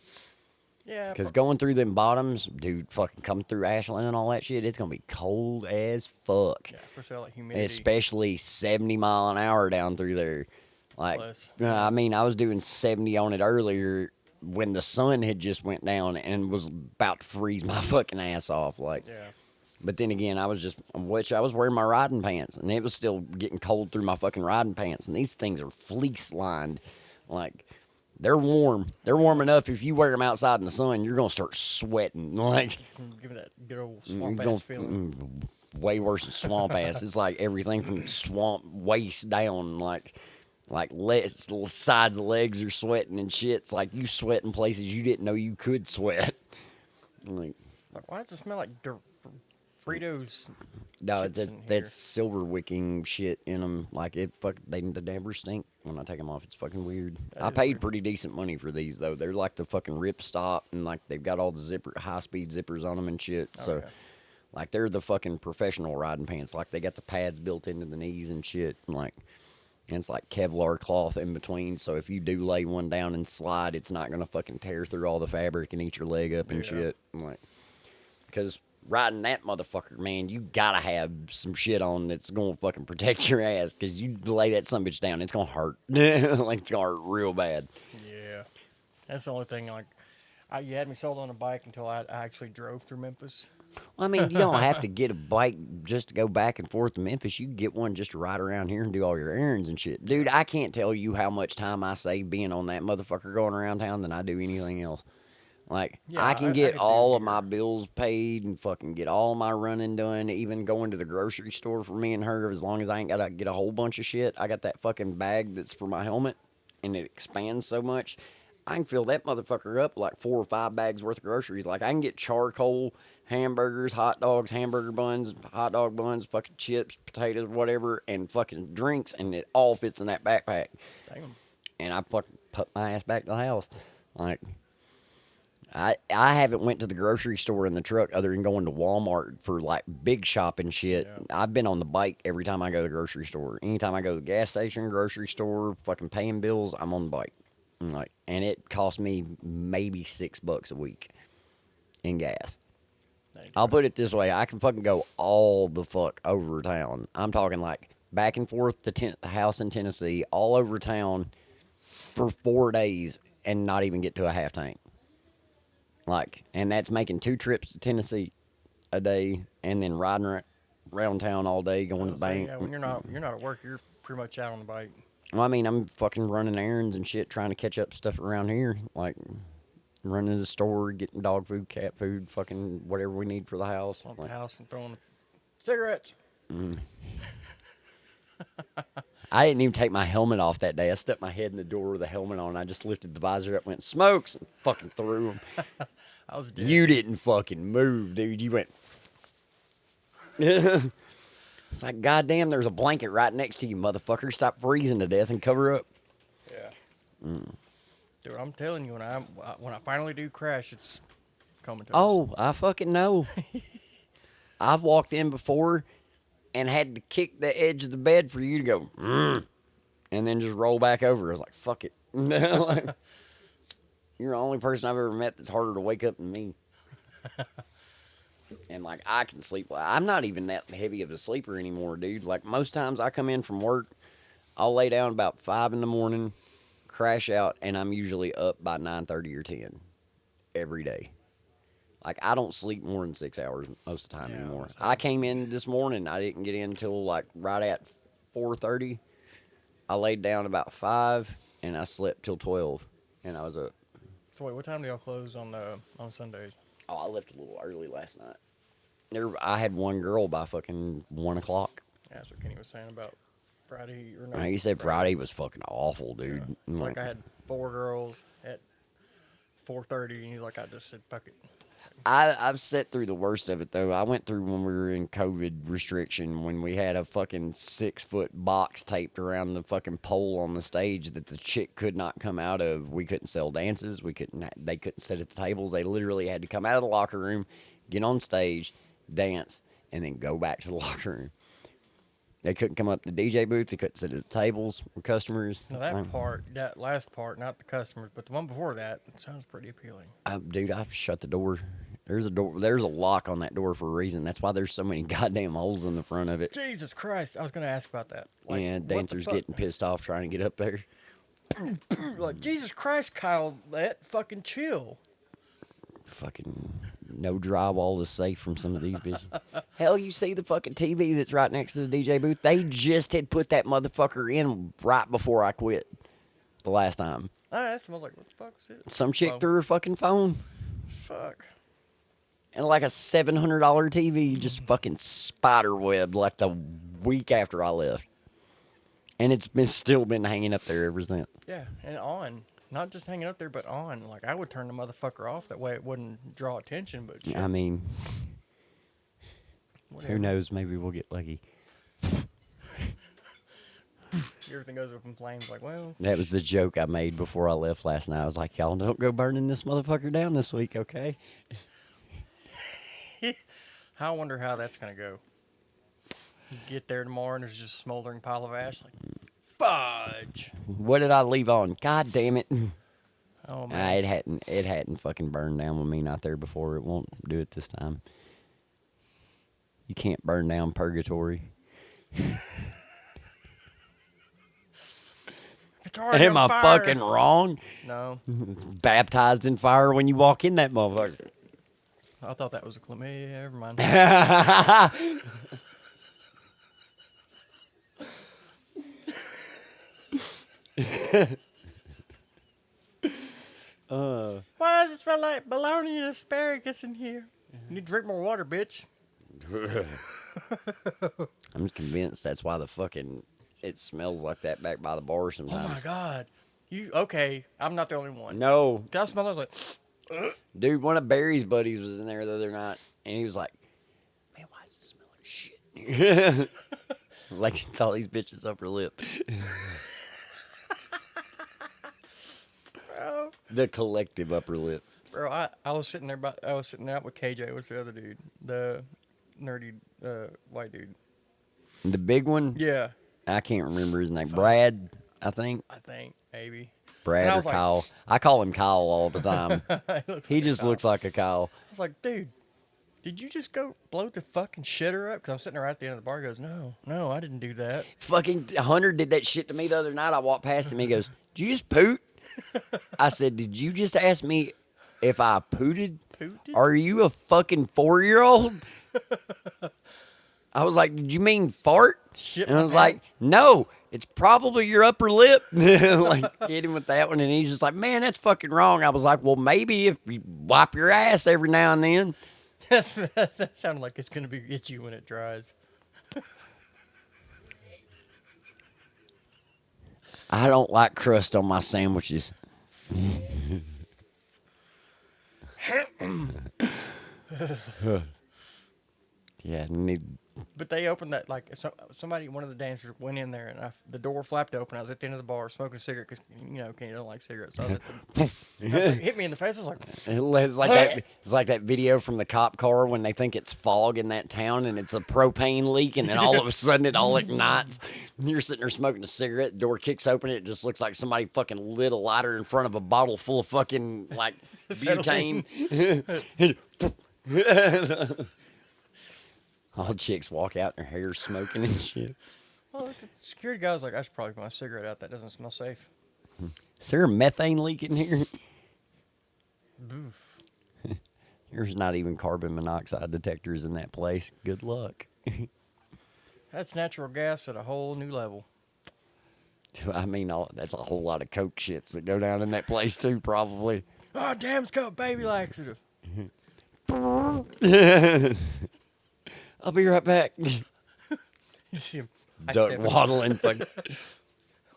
Yeah, because going through them bottoms, dude, fucking coming through Ashland and all that shit, it's gonna be cold as fuck. yeah, especially like humidity. Especially 70 mile an hour down through there. Like, Plus. I mean, I was doing 70 on it earlier when the sun had just went down and was about to freeze my fucking ass off. Like, Yeah. but then again, I was wearing my riding pants, and it was still getting cold through my fucking riding pants. And these things are fleece lined, like they're warm. They're warm enough. If you wear them outside in the sun, you're gonna start sweating. Like, Give me that good old you're swamp gonna ass feeling. way worse than swamp ass. It's like everything from swamp waist down, sides of legs are sweating and shit. It's like you sweat in places you didn't know you could sweat. Like, Like, why does it smell like Fritos? no, chips in here? that's silver wicking shit in them. Like, they never stink when I take them off. It's fucking weird. That I is paid weird. pretty decent money for these though. They're like the fucking rip stop, and like they've got all the high speed zippers on them and shit. So, yeah. like, they're the fucking professional riding pants. Like, they got the pads built into the knees and shit. And like, and it's like Kevlar cloth in between. So if you do lay one down and slide, it's not gonna fucking tear through all the fabric and eat your leg up and Yeah. shit. I'm like, because riding that motherfucker, man, you gotta have some shit on that's gonna fucking protect your ass. Because you lay that sumbitch down, it's gonna hurt. Like, it's gonna hurt real bad. Yeah. That's the only thing. Like, you had me sold on a bike until I actually drove through Memphis. Well, I mean, you don't have to get a bike just to go back and forth to Memphis. You can get one just to ride around here and do all your errands and shit. Dude, I can't tell you how much time I save being on that motherfucker going around town than I do anything else. Like, Yeah, I can I get could do all of here. my bills paid and fucking get all my running done, even going to the grocery store for me and her, as long as I ain't got to get a whole bunch of shit. I got that fucking bag that's for my helmet, and it expands so much. I can fill that motherfucker up like 4 or 5 bags worth of groceries. Like, I can get charcoal, hamburgers, hot dogs, hamburger buns, hot dog buns, fucking chips, potatoes, whatever, and fucking drinks, and it all fits in that backpack. Damn. And I fucking put my ass back to the house. Like, I haven't went to the grocery store in the truck other than going to Walmart for like big shopping shit. Yeah. I've been on the bike every time I go to the grocery store. Anytime I go to the gas station, grocery store, fucking paying bills, I'm on the bike. And it costs me maybe $6 a week in gas. I'll put it this way: I can fucking go all the fuck over town. I'm talking like back and forth to the house in Tennessee, all over town for 4 days, and not even get to a half tank. Like, and that's making 2 trips to Tennessee a day, and then riding around town all day, going to the bank. Yeah, when you're not at work, you're pretty much out on the bike. Well, I mean, I'm fucking running errands and shit, trying to catch up stuff around here, like running to the store, getting dog food, cat food, fucking whatever we need for the house. On Like, the house and throwing cigarettes. I didn't even take my helmet off that day. I stuck my head in the door with the helmet on. I just lifted the visor up, went smokes, and fucking threw them. I was dead. You didn't fucking move, dude. You went. It's like, goddamn, there's a blanket right next to you, motherfucker. Stop freezing to death and cover up. Yeah. Dude, I'm telling you, when I finally do crash, it's comatose. Oh, I fucking know. I've walked in before and had to kick the edge of the bed for you to go, and then just roll back over. I was like, fuck it. Like, you're the only person I've ever met that's harder to wake up than me. And like, I can sleep. I'm not even that heavy of a sleeper anymore, dude. Like, most times I come in from work, I'll lay down about 5 in the morning, crash out, and I'm usually up by 9:30 or 10 every day. Like, I don't sleep more than 6 hours most of the time anymore. I came in this morning. I didn't get in until like right at 4:30. I laid down about 5, and I slept till 12, and I was up. So wait, what time do y'all close on Sundays? Oh, I left a little early last night. I had one girl by fucking 1 o'clock. Yeah, that's what Kenny was saying about Friday. Or no, He said Friday was fucking awful, dude. Yeah. Like I had 4 girls at 4:30, and he's like, I just said, fuck it. I've sat through the worst of it, though. I went through when we were in COVID restriction, when we had a fucking 6-foot box taped around the fucking pole on the stage that the chick could not come out of. We couldn't sell dances. They couldn't sit at the tables. They literally had to come out of the locker room, get on stage, dance, and then go back to the locker room. They couldn't come up to the DJ booth. They couldn't sit at the tables with customers. Now that last part, not the customers, but the one before that, it sounds pretty appealing. Dude, I've shut the door. There's a lock on that door for a reason. That's why there's so many goddamn holes in the front of it. Jesus Christ, I was gonna ask about that. Like, yeah, dancers getting pissed off trying to get up there. Like, Jesus Christ, Kyle, let fucking chill. Fucking no drywall is safe from some of these bitches. Hell, you see the fucking TV that's right next to the DJ booth? They just had put that motherfucker in right before I quit the last time. I asked him, I was like, what the fuck is it? Some chick threw her fucking phone. Fuck. And like a $700 TV just fucking spiderwebbed like the week after I left. And it's still been hanging up there ever since. Yeah, and on. Not just hanging up there, but on. Like, I would turn the motherfucker off. That way it wouldn't draw attention, but shit. I mean, Whatever. Who knows? Maybe we'll get lucky. Everything goes up in flames. Like, well. That was the joke I made before I left last night. I was like, y'all don't go burning this motherfucker down this week, okay? I wonder how that's going to go. You get there tomorrow and there's just a smoldering pile of ash. Like, fudge. What did I leave on? God damn it. Oh, man. It hadn't fucking burned down with me not there before. It won't do it this time. You can't burn down purgatory. Am I fucking wrong? No. Baptized in fire when you walk in that motherfucker. I thought that was a chlamydia. Never mind. Why does it smell like bologna and asparagus in here? You need to drink more water, bitch. I'm convinced that's why it smells like that back by the bar sometimes. Oh my God. Okay, I'm not the only one. No. I smell it, I was like, Dude, one of Barry's buddies was in there the other night, and he was like, man, why does it smell like shit? Like it's all these bitches' upper lip. bro. The collective upper lip. Bro, I was sitting there, I was sitting out with KJ. What's the other dude? The nerdy white dude. The big one? Yeah. I can't remember his name. Brad, I think. Maybe. Brad or Kyle. Like, I call him Kyle all the time. He just looks like a Kyle. I was like, dude, did you just go blow the fucking shitter up? Because I'm sitting there right at the end of the bar. He goes, no, I didn't do that. Fucking Hunter did that shit to me the other night. I walked past him. He goes, did you just poot? I said, did you just ask me if I pooted? Are you a fucking 4-year-old? I was like, did you mean fart? Shit, and I was like, no, it's probably your upper lip. Like, hit him with that one. And he's just like, man, that's fucking wrong. I was like, well, maybe if you wipe your ass every now and then. That sounded like it's going to be itchy when it dries. I don't like crust on my sandwiches. Yeah, But they opened that like somebody, one of the dancers went in there, and the door flapped open. I was at the end of the bar smoking a cigarette because Kenny don't like cigarettes. So I was like, hit me in the face. I was like, It's like that. It's like that video from the cop car when they think it's fog in that town and it's a propane leak, and then all of a sudden it all ignites. You're sitting there smoking a cigarette. Door kicks open. It just looks like somebody fucking lit a lighter in front of a bottle full of fucking like butane. All chicks walk out, their hair smoking and shit. well, the security guy was like, I should probably put my cigarette out. That doesn't smell safe. Is there a methane leak in here? There's not even carbon monoxide detectors in that place. Good luck. That's natural gas at a whole new level. I mean, that's a whole lot of coke shits that go down in that place too, probably. Oh, damn, it's got baby laxative. I'll be right back. You see him. Duck waddling.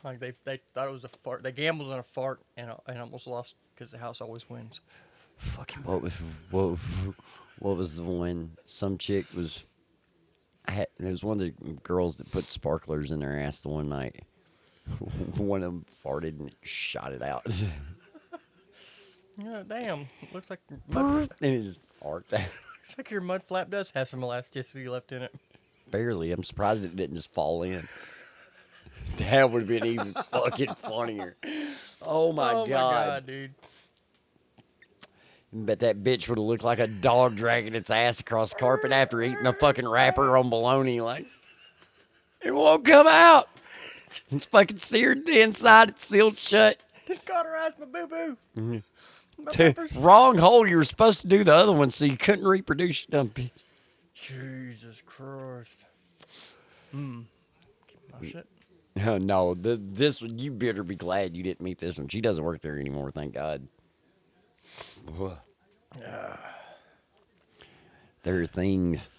Like they thought it was a fart. They gambled on a fart and almost lost because the house always wins. Fucking what was the one? Some chick was. It was one of the girls that put sparklers in their ass the one night. One of them farted and shot it out. Yeah, damn. Looks like And it just arced out. looks like your mud flap does have some elasticity left in it. Barely. I'm surprised it didn't just fall in. That would have been even fucking funnier. Oh my god. Oh my god, dude. Bet that bitch would have looked like a dog dragging its ass across the carpet after eating a fucking wrapper on bologna. Like, it won't come out. It's fucking seared the inside. It's sealed shut. Just cauterized my boo-boo. My Dude, peppers. wrong hole. You were supposed to do the other one so you couldn't reproduce, you dumb bitch. Jesus Christ. Keep my shit. No, this one, you better be glad you didn't meet this one. She doesn't work there anymore, thank God. There are things,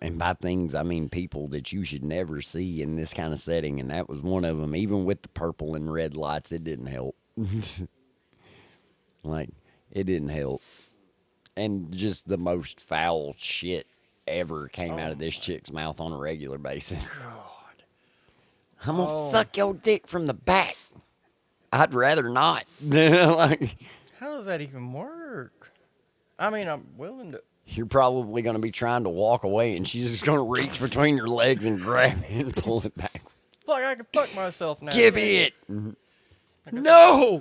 and by things I mean people, that you should never see in this kind of setting, and that was one of them. Even with the purple and red lights, it didn't help. Like, it didn't help. And just the most foul shit ever came out of this chick's mouth on a regular basis. God. I'm gonna suck your dick from the back. I'd rather not. Like, How does that even work? I mean, I'm willing to. you're probably gonna be trying to walk away, and she's just gonna reach between your legs and grab it and pull it back. Like I can fuck myself now. Give it. No!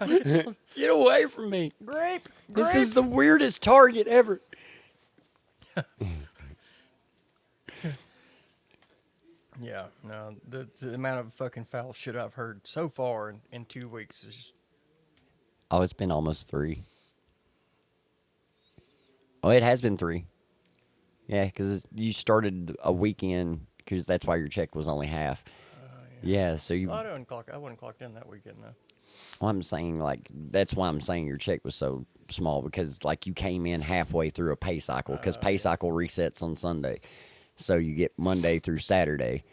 Get away from me. Grape. This is the weirdest target ever. Yeah, no, the amount of fucking foul shit I've heard so far in 2 weeks is. Oh, it's been almost 3. Oh, it has been 3. Yeah, because you started a weekend, because that's why your check was only half. Yeah, so you. Well, I wasn't clocked in that weekend though. Well, I'm saying, like, that's why I'm saying your check was so small, because, like, you came in halfway through a pay cycle, because pay cycle resets on Sunday. So you get Monday through Saturday,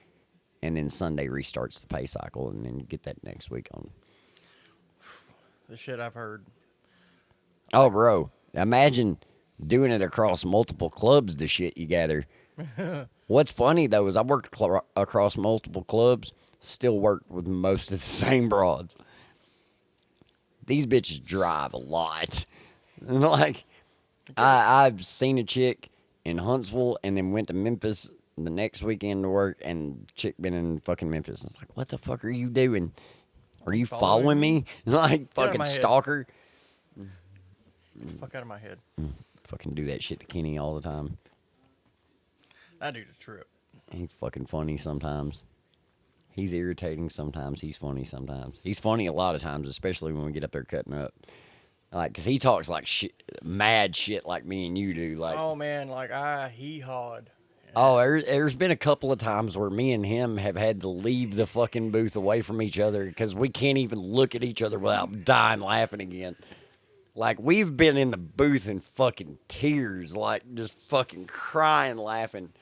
and then Sunday restarts the pay cycle, and then you get that next week on. The shit I've heard. Oh, bro, imagine doing it across multiple clubs, the shit you gather. What's funny, though, is I worked across multiple clubs, still worked with most of the same broads. These bitches drive a lot. Like, I've seen a chick in Huntsville and then went to Memphis the next weekend to work, and chick been in fucking Memphis. It's like, what the fuck are you doing? Are you following me? Like, fucking my head. stalker? Get the fuck out of my head. Fucking do that shit to Kenny all the time. That dude's a trip. He's fucking funny sometimes. He's irritating sometimes. He's funny sometimes. He's funny a lot of times, especially when we get up there cutting up. Like, because he talks like shit, mad shit like me and you do. Like, Oh man, like I hee-hawed. oh, there's been a couple of times where me and him have had to leave the fucking booth away from each other because we can't even look at each other without dying laughing again. Like, we've been in the booth in fucking tears, like, just fucking crying, laughing.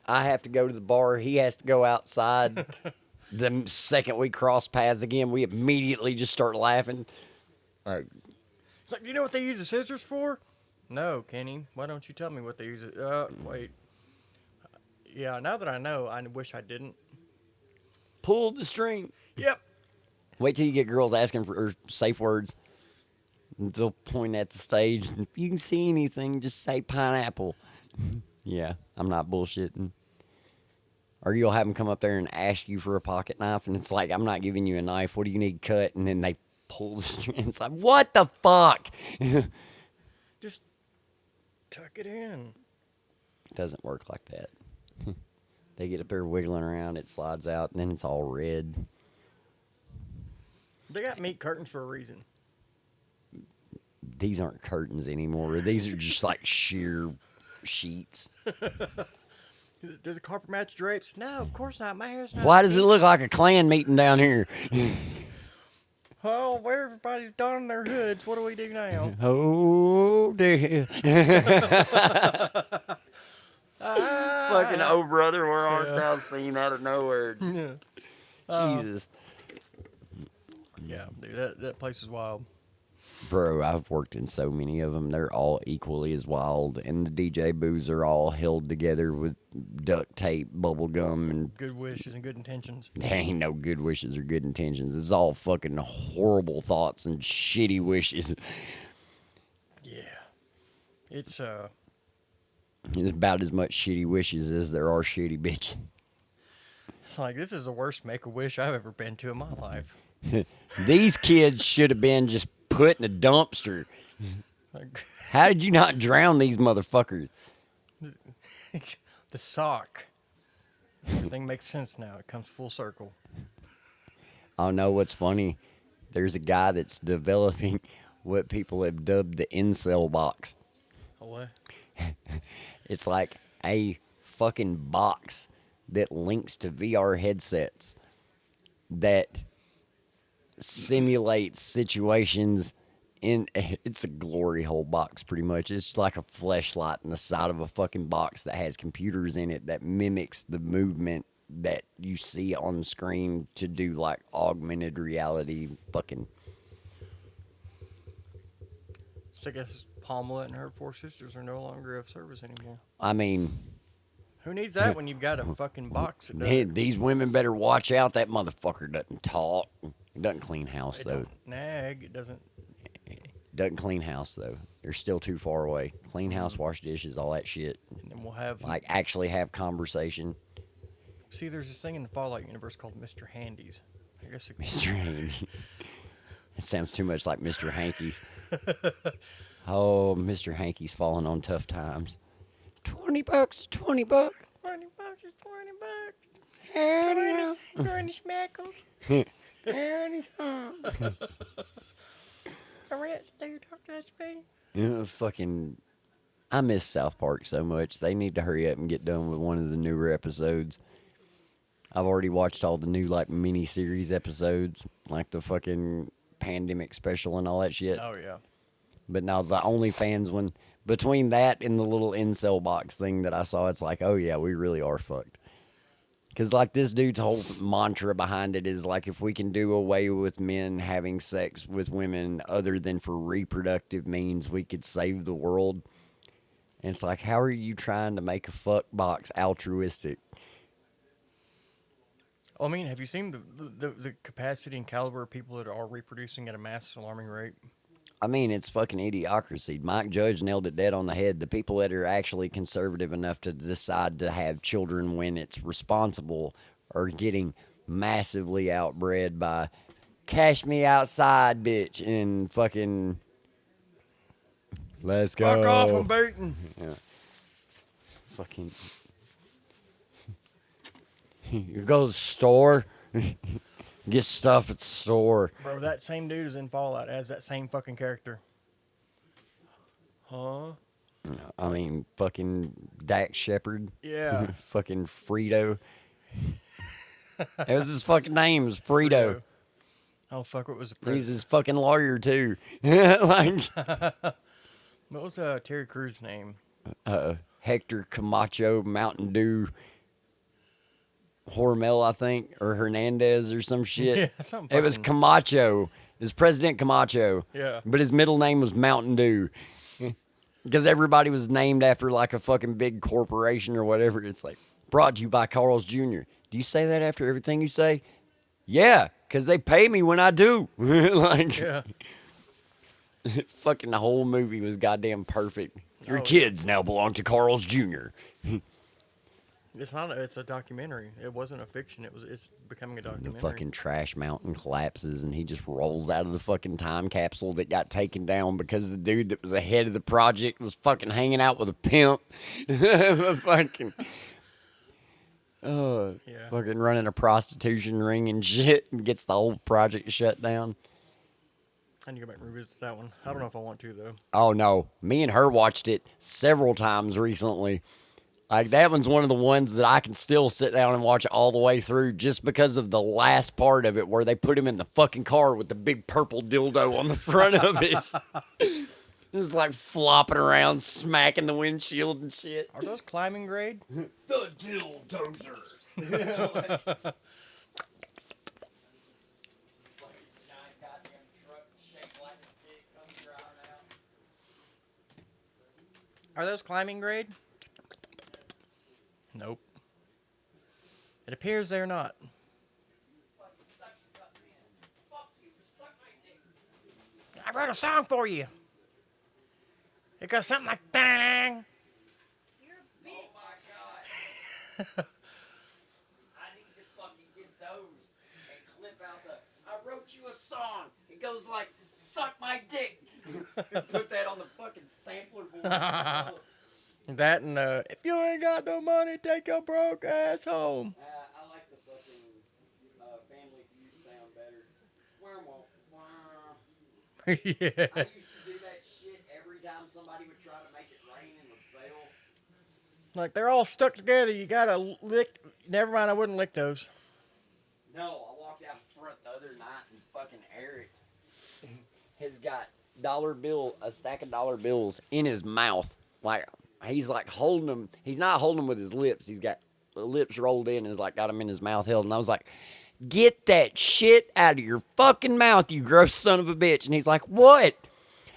I have to go to the bar. He has to go outside. The second we cross paths again, we immediately just start laughing. Like, It's like, do you know what they use the scissors for? No, Kenny. Why don't you tell me what they use it? Wait. Yeah, now that I know, I wish I didn't. Pull the string. Yep. Wait till you get girls asking for safe words. They'll point at the stage. And if you can see anything, just say pineapple. Yeah, I'm not bullshitting. Or you'll have them come up there and ask you for a pocket knife, and it's like, I'm not giving you a knife. What do you need cut? And then they pull the string. It's like, what the fuck? Just tuck it in. It doesn't work like that. They get up there wiggling around, it slides out, and then it's all red. They got meat curtains for a reason. These aren't curtains anymore. These are just like sheer sheets. Does the carpet match drapes? No, of course not. My hair's not. Why does it look like a Klan meeting down here? Oh, where everybody's donning their hoods. What do we do now? Oh, dear. Fucking oh, brother, where art thou seen out of nowhere? Yeah. Jesus. Yeah, dude, that place is wild. Bro, I've worked in so many of them. They're all equally as wild. And the DJ booths are all held together with duct tape, bubble gum, and Good wishes and good intentions. there ain't no good wishes or good intentions. It's all fucking horrible thoughts and shitty wishes. Yeah. It's It's about as much shitty wishes as there are shitty bitches. it's like this is the worst Make-A-Wish I've ever been to in my life. These kids should have been just put in a dumpster. Like, How did you not drown these motherfuckers? the sock. Everything makes sense now. It comes full circle. Oh no, what's funny? There's a guy that's developing what people have dubbed the N.S.o.S box. Oh, what? It's like a fucking box that links to VR headsets that simulates situations in. It's a glory hole box, pretty much. It's just like a fleshlight in the side of a fucking box that has computers in it that mimics the movement that you see on the screen to do like augmented reality fucking. So I guess Pamela and her four sisters are no longer of service anymore. I mean, Who needs that when you've got a fucking box that does man, it? these women better watch out. That motherfucker doesn't talk. It doesn't clean house, It though. don't nag. It doesn't. Doesn't clean house, though. They're still too far away. Clean house, wash dishes, all that shit. And then we'll have. Like, actually have conversation. See, there's this thing in the Fallout universe called Mr. Handies. I guess it, Mr. Hanky. It sounds too much like Mr. Hanky's. Oh, Mr. Hanky's falling on tough times. $20, $20. 20 bucks is 20 bucks. 20 schmackles. A rich dude talk to us, me. You know, fucking. I miss South Park so much. They need to hurry up and get done with one of the newer episodes. I've already watched all the new, like, mini-series episodes. Like the fucking pandemic special and all that shit. Oh, yeah. But now the OnlyFans one, between that and the little incel box thing that I saw, it's like, oh yeah, we really are fucked. Because like this dude's whole mantra behind it is like, if we can do away with men having sex with women other than for reproductive means, we could save the world. And it's like, how are you trying to make a fuck box altruistic? I mean, have you seen the capacity and caliber of people that are reproducing at a mass alarming rate? I mean, it's fucking idiocracy. Mike Judge nailed it dead on the head. The people that are actually conservative enough to decide to have children when it's responsible are getting massively outbred by cash me outside, bitch, and fucking let's go. Fuck off, I'm beaten. Yeah. Fucking. You go to the store, get stuff at the store. Bro, that same dude is in Fallout as that same fucking character. Huh? I mean, fucking Dax Shepard. Yeah. Fucking Frito. That was his fucking name, was Frito. Oh, fuck, what was the He's president? his fucking lawyer, too. Like, What was Terry Crews' name? Hector Camacho, Mountain Dew, Hormel, I think, or Hernandez or some shit. Yeah, something It was fucking- Camacho. It was President Camacho. Yeah. But his middle name was Mountain Dew. Because everybody was named after like a fucking big corporation or whatever. It's like, Brought to you by Carl's Jr. Do you say that after everything you say? Yeah, because they pay me when I do. Like, Yeah. fucking the whole movie was goddamn perfect. Your Oh, kids now belong to Carl's Jr. It's not. It's a documentary. It wasn't a fiction. It's becoming a The documentary. fucking trash mountain collapses and he just rolls out of the fucking time capsule that got taken down because the dude that was ahead of the project was fucking hanging out with a pimp. fucking, Yeah. fucking running a prostitution ring and shit and gets the whole project shut down. I need to go back and revisit that one. I don't know if I want to though. Oh no, me and her watched it several times recently. Like that one's one of the ones that I can still sit down and watch all the way through just because of the last part of it where they put him in the fucking car with the big purple dildo on the front of it. It's like flopping around, smacking the windshield and shit. Are those climbing grade? The dildozer. Are those climbing grade? Nope. It appears they're not. I wrote a song for you. It goes something like dang. You're a bitch. Oh my god. I need to fucking get those and clip out the I wrote you a song. It goes like suck my dick. Put that on the fucking sampler board. That and if you ain't got no money, take your broke ass home. I like the fucking Family Feud sound better. Yeah. I used to do that shit every time somebody would try to make it rain and would fail. Like they're all stuck together. You gotta lick. Never mind, I wouldn't lick those. No, I walked out front the other night and fucking Eric has got a stack of dollar bills in his mouth. Like he's like holding them. He's not holding them with his lips. He's got the lips rolled in and is like got them in his mouth held. And I was like, get that shit out of your fucking mouth, you gross son of a bitch. And he's like, what?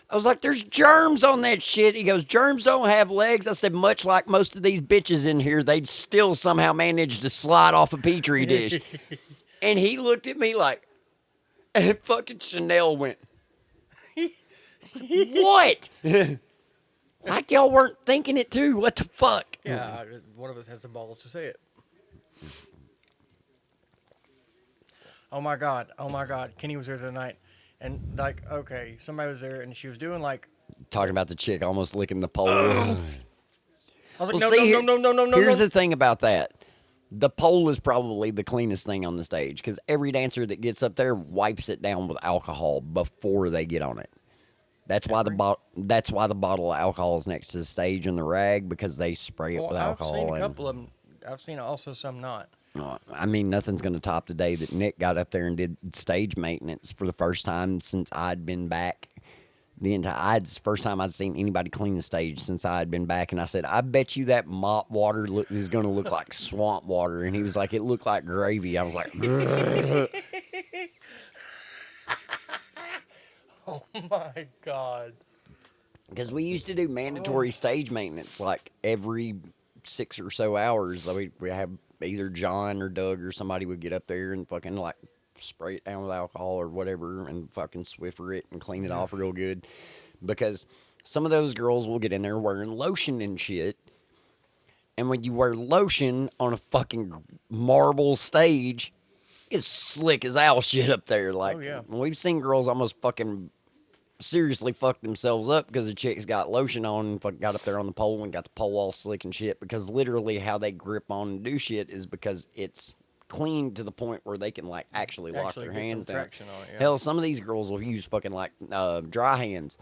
I was like, there's germs on that shit. He goes, germs don't have legs. I said, much like most of these bitches in here, they'd still somehow manage to slide off a petri dish. And he looked at me like, and fucking Chanel went, what? Like y'all weren't thinking it too. What the fuck? Yeah, one of us has the balls to say it. Oh my god, Kenny was there the other night, and like, okay, somebody was there, and she was doing like. Talking about the chick almost licking the pole. I was like, Well, no, see, no. Here's the thing about that. The pole is probably the cleanest thing on the stage because every dancer that gets up there wipes it down with alcohol before they get on it. That's why the bottle of alcohol is next to the stage and the rag because they spray it with alcohol. I've seen a couple of them. I've seen also some not. I mean, nothing's going to top the day that Nick got up there and did stage maintenance for the first time since I'd been back. It's the first time I'd seen anybody clean the stage since I had been back. And I said, I bet you that mop water is going to look like swamp water. And he was like, it looked like gravy. I was like, Oh my god. because we used to do mandatory stage maintenance like every 6 or so hours. We have either John or Doug or somebody would get up there and fucking like spray it down with alcohol or whatever and fucking Swiffer it and clean it off real good. Because some of those girls will get in there wearing lotion and shit. And when you wear lotion on a fucking marble stage, it's slick as owl shit up there. Like, Oh, yeah. we've seen girls almost fucking seriously fuck themselves up because the chicks got lotion on and fucking got up there on the pole and got the pole all slick and shit. Because literally how they grip on and do shit is because it's clean to the point where they can like actually lock their get some hands down. traction on it, yeah. Hell, some of these girls will use fucking like dry hands,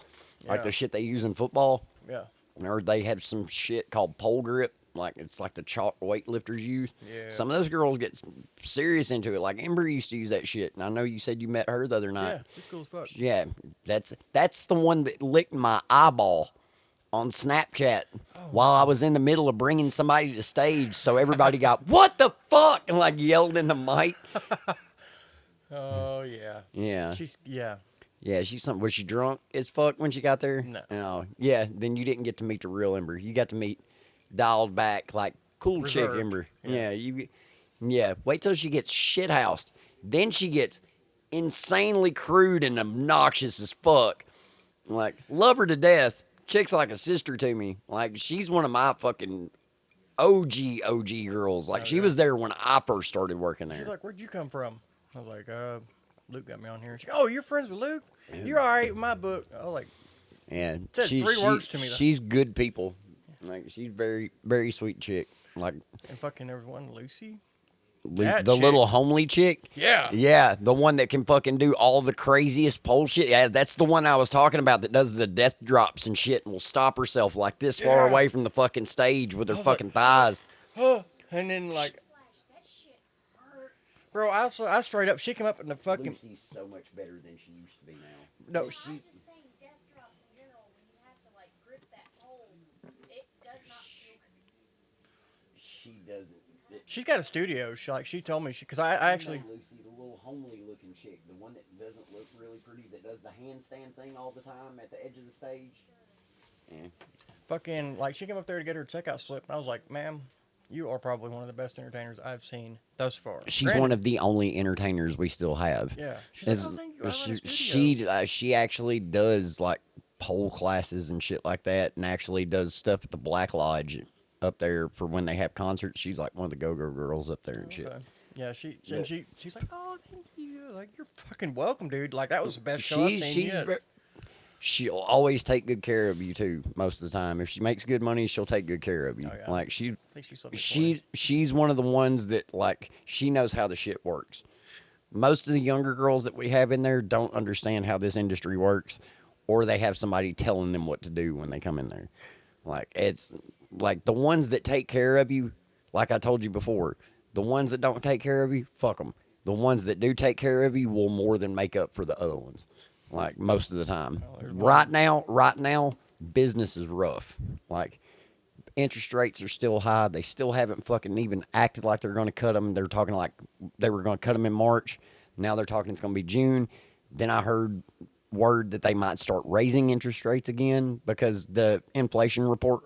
like Yeah. the shit they use in football. Yeah. Or they have some shit called pole grip, like it's like the chalk weightlifters use. Yeah. Some of those girls get serious into it. Like Ember used to use that shit, and I know you said you met her the other night. Yeah, she's cool as fuck. Yeah, that's the one that licked my eyeball on Snapchat while I was in the middle of bringing somebody to stage. So everybody got, what the fuck? And like yelled in the mic. Oh yeah. Yeah. Yeah. Was she drunk as fuck when she got there? No. Oh, yeah, then you didn't get to meet the real Ember. You got to meet dialed back, like cool chick, Reserved. Ember. Yeah. Yeah. Wait till she gets shithoused. Then she gets insanely crude and obnoxious as fuck. Like, love her to death. Chick's like a sister to me. Like, she's one of my fucking OG girls. Like, she was there when I first started working there. She's like, "Where'd you come from?" I was like, Luke got me on here." She, "Oh, you're friends with Luke? You're all right with my book." I was like, Yeah, said three words to me, though. She's good people. Like, she's very, very sweet chick. Like, and fucking everyone, Lucy. the That little chick. homely chick. Yeah. Yeah, the one that can fucking do all the craziest pole shit. Yeah, that's the one I was talking about that does the death drops and shit and will stop herself like this far Yeah. away from the fucking stage with her was like, fucking thighs. And then like, Flash, that shit hurt. bro, I straight up, she came up in the fucking. Lucy's so much better than she used to be now. No, I'm just saying, death drops in general, when you have to like grip that pole, it does not feel good. She doesn't. she's got a studio. She told me because I actually. Lucy, the little homely looking chick, the one that doesn't look really pretty, that does the handstand thing all the time at the edge of the stage. Yeah. Fucking, like, she came up there to get her checkout slip, and I was like, "Ma'am, you are probably one of the best entertainers I've seen thus far." She's Granted, one of the only entertainers we still have. Yeah. She's like, As- "Oh, thank you. I run a studio." she actually does like pole classes and shit like that, and actually does stuff at the Black Lodge up there for when they have concerts. She's like one of the go-go girls up there and shit. Okay. Yeah, she's like, "Oh, thank you. Like, you're fucking welcome, dude. Like, that was the best show I've seen yet." She'll always take good care of you too. Most of the time, if she makes good money, she'll take good care of you. Oh, yeah. Like I think she's something she's one of the ones that like she knows how the shit works. Most of the younger girls that we have in there don't understand how this industry works, or they have somebody telling them what to do when they come in there. Like, it's like the ones that take care of you, like I told you before, the ones that don't take care of you, fuck them. The ones that do take care of you will more than make up for the other ones. Like, most of the time. Right now, business is rough. Like, interest rates are still high. They still haven't fucking even acted like they're going to cut them. They're talking like they were going to cut them in March. Now they're talking it's going to be June. Then I heard word that they might start raising interest rates again because the inflation report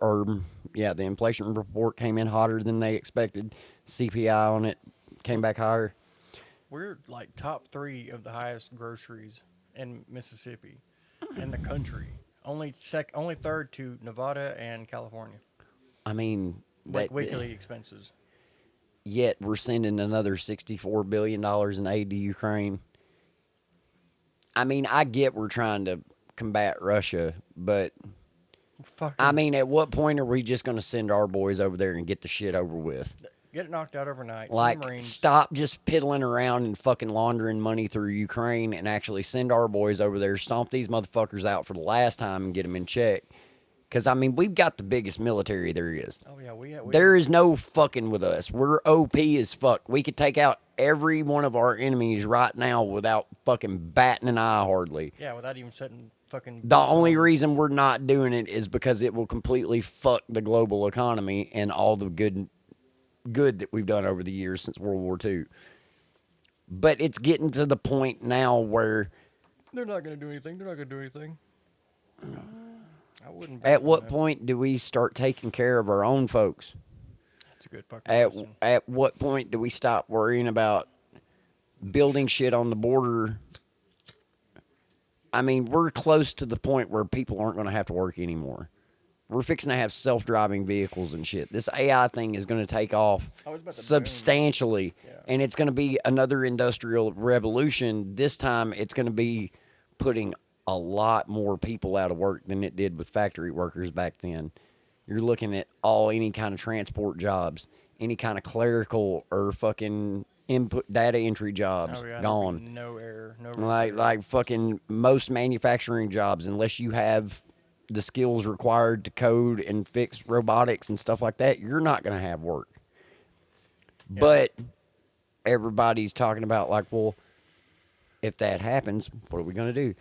came in hotter than they expected. CPI on it came back higher. We're like top 3 of the highest groceries in Mississippi, in the country. Only third to Nevada and California. I mean, Like weekly expenses. Yet we're sending another $64 billion in aid to Ukraine. I mean, I get we're trying to combat Russia, but I mean, at what point are we just going to send our boys over there and get the shit over with? Get it knocked out overnight. Like, Marines. stop just piddling around and fucking laundering money through Ukraine and actually send our boys over there, stomp these motherfuckers out for the last time and get them in check. Because, I mean, we've got the biggest military there is. Oh, yeah, we There is no fucking with us. We're OP as fuck. We could take out every one of our enemies right now without fucking batting an eye hardly. Yeah, without even setting fucking... The only reason we're not doing it is because it will completely fuck the global economy and all the good that we've done over the years since World War II. But it's getting to the point now where... They're not going to do anything. I wouldn't... At what point do we start taking care of our own folks? That's a good fucking question. At what point do we stop worrying about building shit on the border? I mean, we're close to the point where people aren't going to have to work anymore. We're fixing to have self-driving vehicles and shit. This AI thing is going to take off substantially, and it's going to be another industrial revolution. This time, it's going to be putting a lot more people out of work than it did with factory workers back then. You're looking at any kind of transport jobs, any kind of clerical or fucking input data entry jobs gone. No error. No like fucking most manufacturing jobs, unless you have the skills required to code and fix robotics and stuff like that, you're not going to have work. Yeah. But everybody's talking about like, well, if that happens, what are we going to do?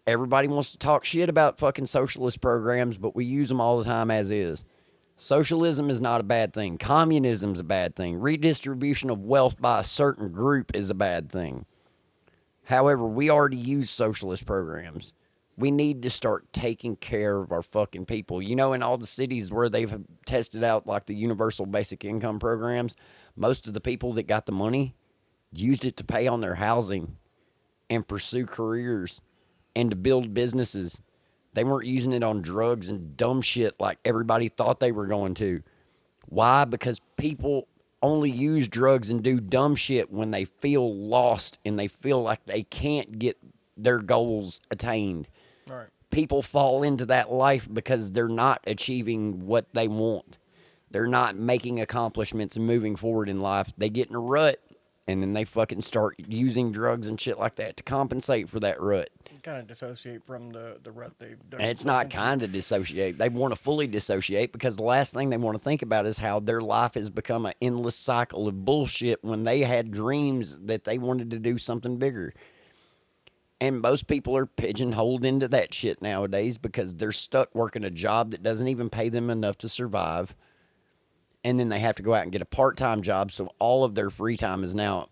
Everybody wants to talk shit about fucking socialist programs, but we use them all the time as is. Socialism is not a bad thing. Communism's a bad thing. Redistribution of wealth by a certain group is a bad thing. However, we already use socialist programs. We need to start taking care of our fucking people. You know, in all the cities where they've tested out like the universal basic income programs, most of the people that got the money used it to pay on their housing and pursue careers and to build businesses. They weren't using it on drugs and dumb shit like everybody thought they were going to. Why? Because people only use drugs and do dumb shit when they feel lost and they feel like they can't get their goals attained. Right. People fall into that life because they're not achieving what they want. They're not making accomplishments and moving forward in life. They get in a rut and then they fucking start using drugs and shit like that to compensate for that rut. Kind of dissociate from the rut they've done. And it's not kind of dissociate. They want to fully dissociate because the last thing they want to think about is how their life has become an endless cycle of bullshit when they had dreams that they wanted to do something bigger. And most people are pigeonholed into that shit nowadays because they're stuck working a job that doesn't even pay them enough to survive. And then they have to go out and get a part-time job, so all of their free time is now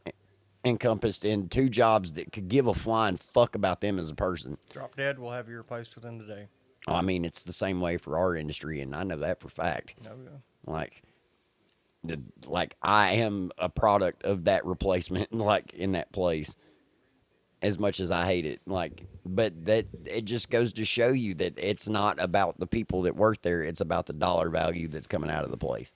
encompassed in 2 jobs that could give a flying fuck about them as a person. Drop dead, we'll have you replaced within the day. I mean, it's the same way for our industry, and I know that for a fact. No, yeah. Like I am a product of that replacement, like in that place. As much as I hate it, but that it just goes to show you that it's not about the people that work there; it's about the dollar value that's coming out of the place.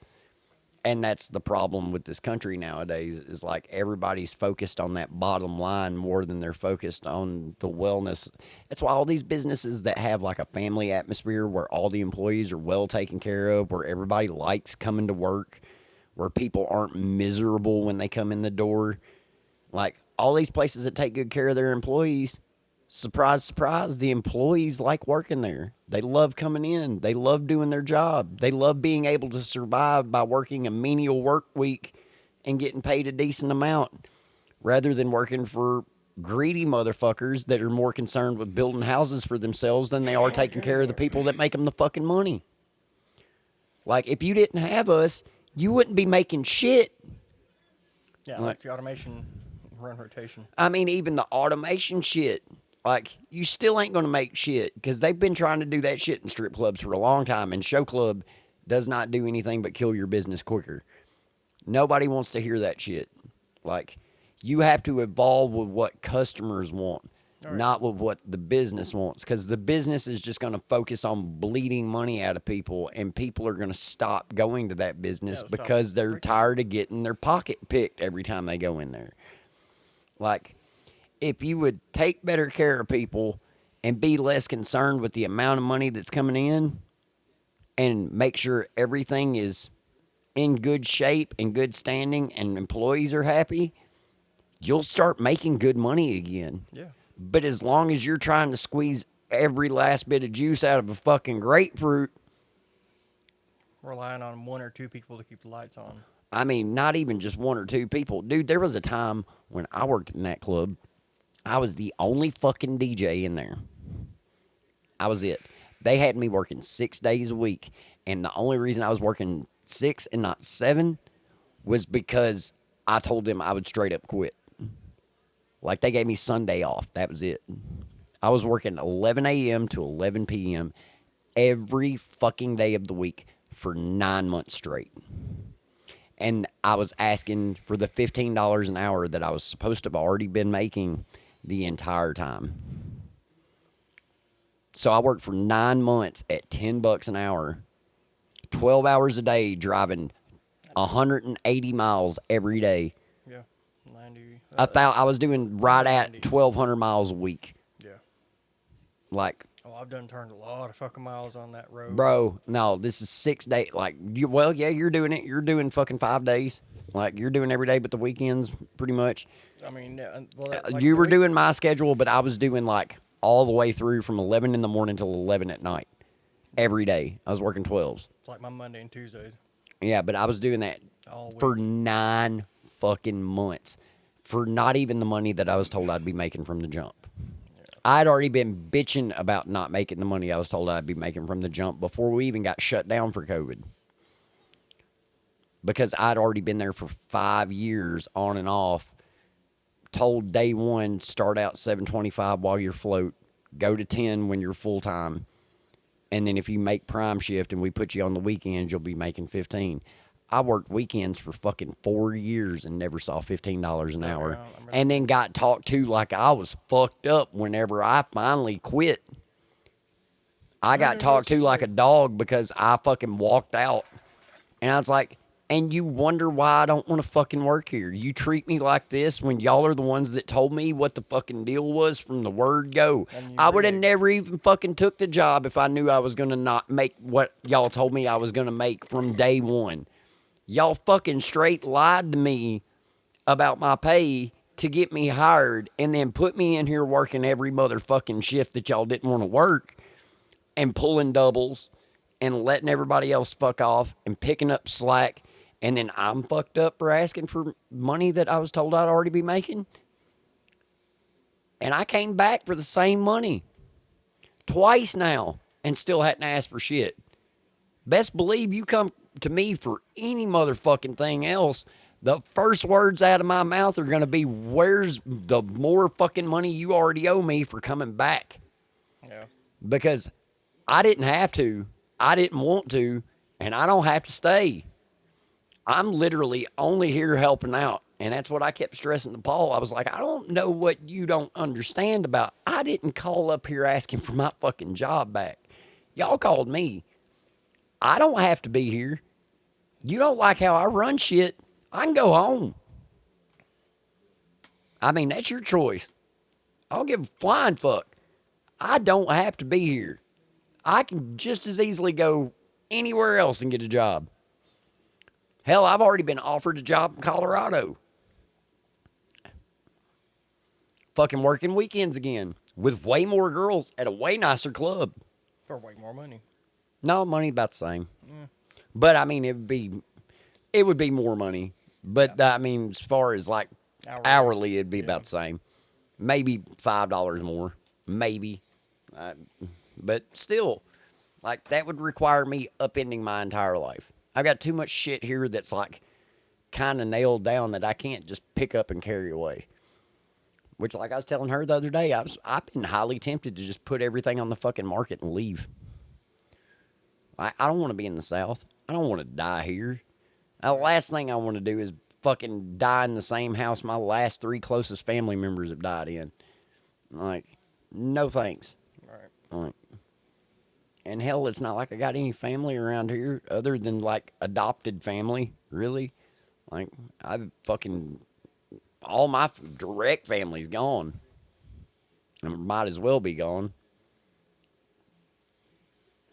And that's the problem with this country nowadays is like everybody's focused on that bottom line more than they're focused on the wellness. That's why all these businesses that have like a family atmosphere where all the employees are well taken care of, where everybody likes coming to work, where people aren't miserable when they come in the door. Like all these places that take good care of their employees, surprise, surprise, the employees like working there. They love coming in. They love doing their job. They love being able to survive by working a menial work week and getting paid a decent amount rather than working for greedy motherfuckers that are more concerned with building houses for themselves than they are taking care of the people that make them the fucking money. Like, if you didn't have us, you wouldn't be making shit. Yeah, like the automation run rotation. I mean, even the automation shit. Like, you still ain't going to make shit because they've been trying to do that shit in strip clubs for a long time, and show club does not do anything but kill your business quicker. Nobody wants to hear that shit. Like, you have to evolve with what customers want, not with what the business wants, because the business is just going to focus on bleeding money out of people, and people are going to stop going to that business because they're tired of getting their pocket picked every time they go in there. Like, if you would take better care of people and be less concerned with the amount of money that's coming in and make sure everything is in good shape and good standing and employees are happy, you'll start making good money again. Yeah. But as long as you're trying to squeeze every last bit of juice out of a fucking grapefruit, relying on 1 or 2 people to keep the lights on. I mean, not even just 1 or 2 people. Dude, there was a time when I worked in that club, I was the only fucking DJ in there. I was it. They had me working 6 days a week, and the only reason I was working 6 and not 7 was because I told them I would straight up quit. Like, they gave me Sunday off. That was it. I was working 11 a.m. to 11 p.m. every fucking day of the week for 9 months straight. And I was asking for the $15 an hour that I was supposed to have already been making the entire time. So I worked for 9 months at $10 an hour, 12 hours a day, driving 180 miles every day. Yeah, 90. I was doing right at 1,200 miles a week. Yeah. Like, oh, I've turned a lot of fucking miles on that road. bro, no, this is 6 days. Like, you're doing it. You're doing fucking 5 days. Like, you're doing every day but the weekends, pretty much. I mean, You were doing my schedule, but I was doing, like, all the way through from 11 in the morning till 11 at night. Every day. I was working 12s. It's like my Monday and Tuesdays. Yeah, but I was doing that for 9 fucking months. For not even the money that I was told I'd be making from the jump. Yeah. I'd already been bitching about not making the money I was told I'd be making from the jump before we even got shut down for COVID. Because I'd already been there for 5 years on and off. Told day one, start out $725 while you're float. go to 10 when you're full time. And then if you make prime shift and we put you on the weekends, you'll be making 15. I worked weekends for fucking 4 years and never saw $15 an hour. And then got talked to like I was fucked up whenever I finally quit. I got talked to like a dog because I fucking walked out. And I was like, and you wonder why I don't want to fucking work here. You treat me like this when y'all are the ones that told me what the fucking deal was from the word go. I would have never even fucking took the job if I knew I was going to not make what y'all told me I was going to make from day one. Y'all fucking straight lied to me about my pay to get me hired and then put me in here working every motherfucking shift that y'all didn't want to work and pulling doubles and letting everybody else fuck off and picking up slack. And then I'm fucked up for asking for money that I was told I'd already be making. And I came back for the same money twice now and still hadn't asked for shit. Best believe you come to me for any motherfucking thing else, the first words out of my mouth are going to be, where's the more fucking money you already owe me for coming back? Yeah. Because I didn't have to, I didn't want to, and I don't have to stay. I'm literally only here helping out. And that's what I kept stressing to Paul. I was like, I don't know what you don't understand about. I didn't call up here asking for my fucking job back. Y'all called me. I don't have to be here. You don't like how I run shit, I can go home. I mean, that's your choice. I don't give a flying fuck. I don't have to be here. I can just as easily go anywhere else and get a job. Hell, I've already been offered a job in Colorado. Fucking working weekends again with way more girls at a way nicer club. For way more money. No, money about the same. But I mean, it would be more money. But yeah. I mean, as far as like hourly it'd be about the same. Maybe $5 more. Maybe. But still, like that would require me upending my entire life. I've got too much shit here that's like kind of nailed down that I can't just pick up and carry away. Which, like I was telling her the other day, I've been highly tempted to just put everything on the fucking market and leave. I don't want to be in the South. I don't want to die here. The last thing I want to do is fucking die in the same house my last 3 closest family members have died in. Like, no thanks. Right. Like, and hell, it's not like I got any family around here other than like adopted family, really. Like, all my direct family's gone. And might as well be gone.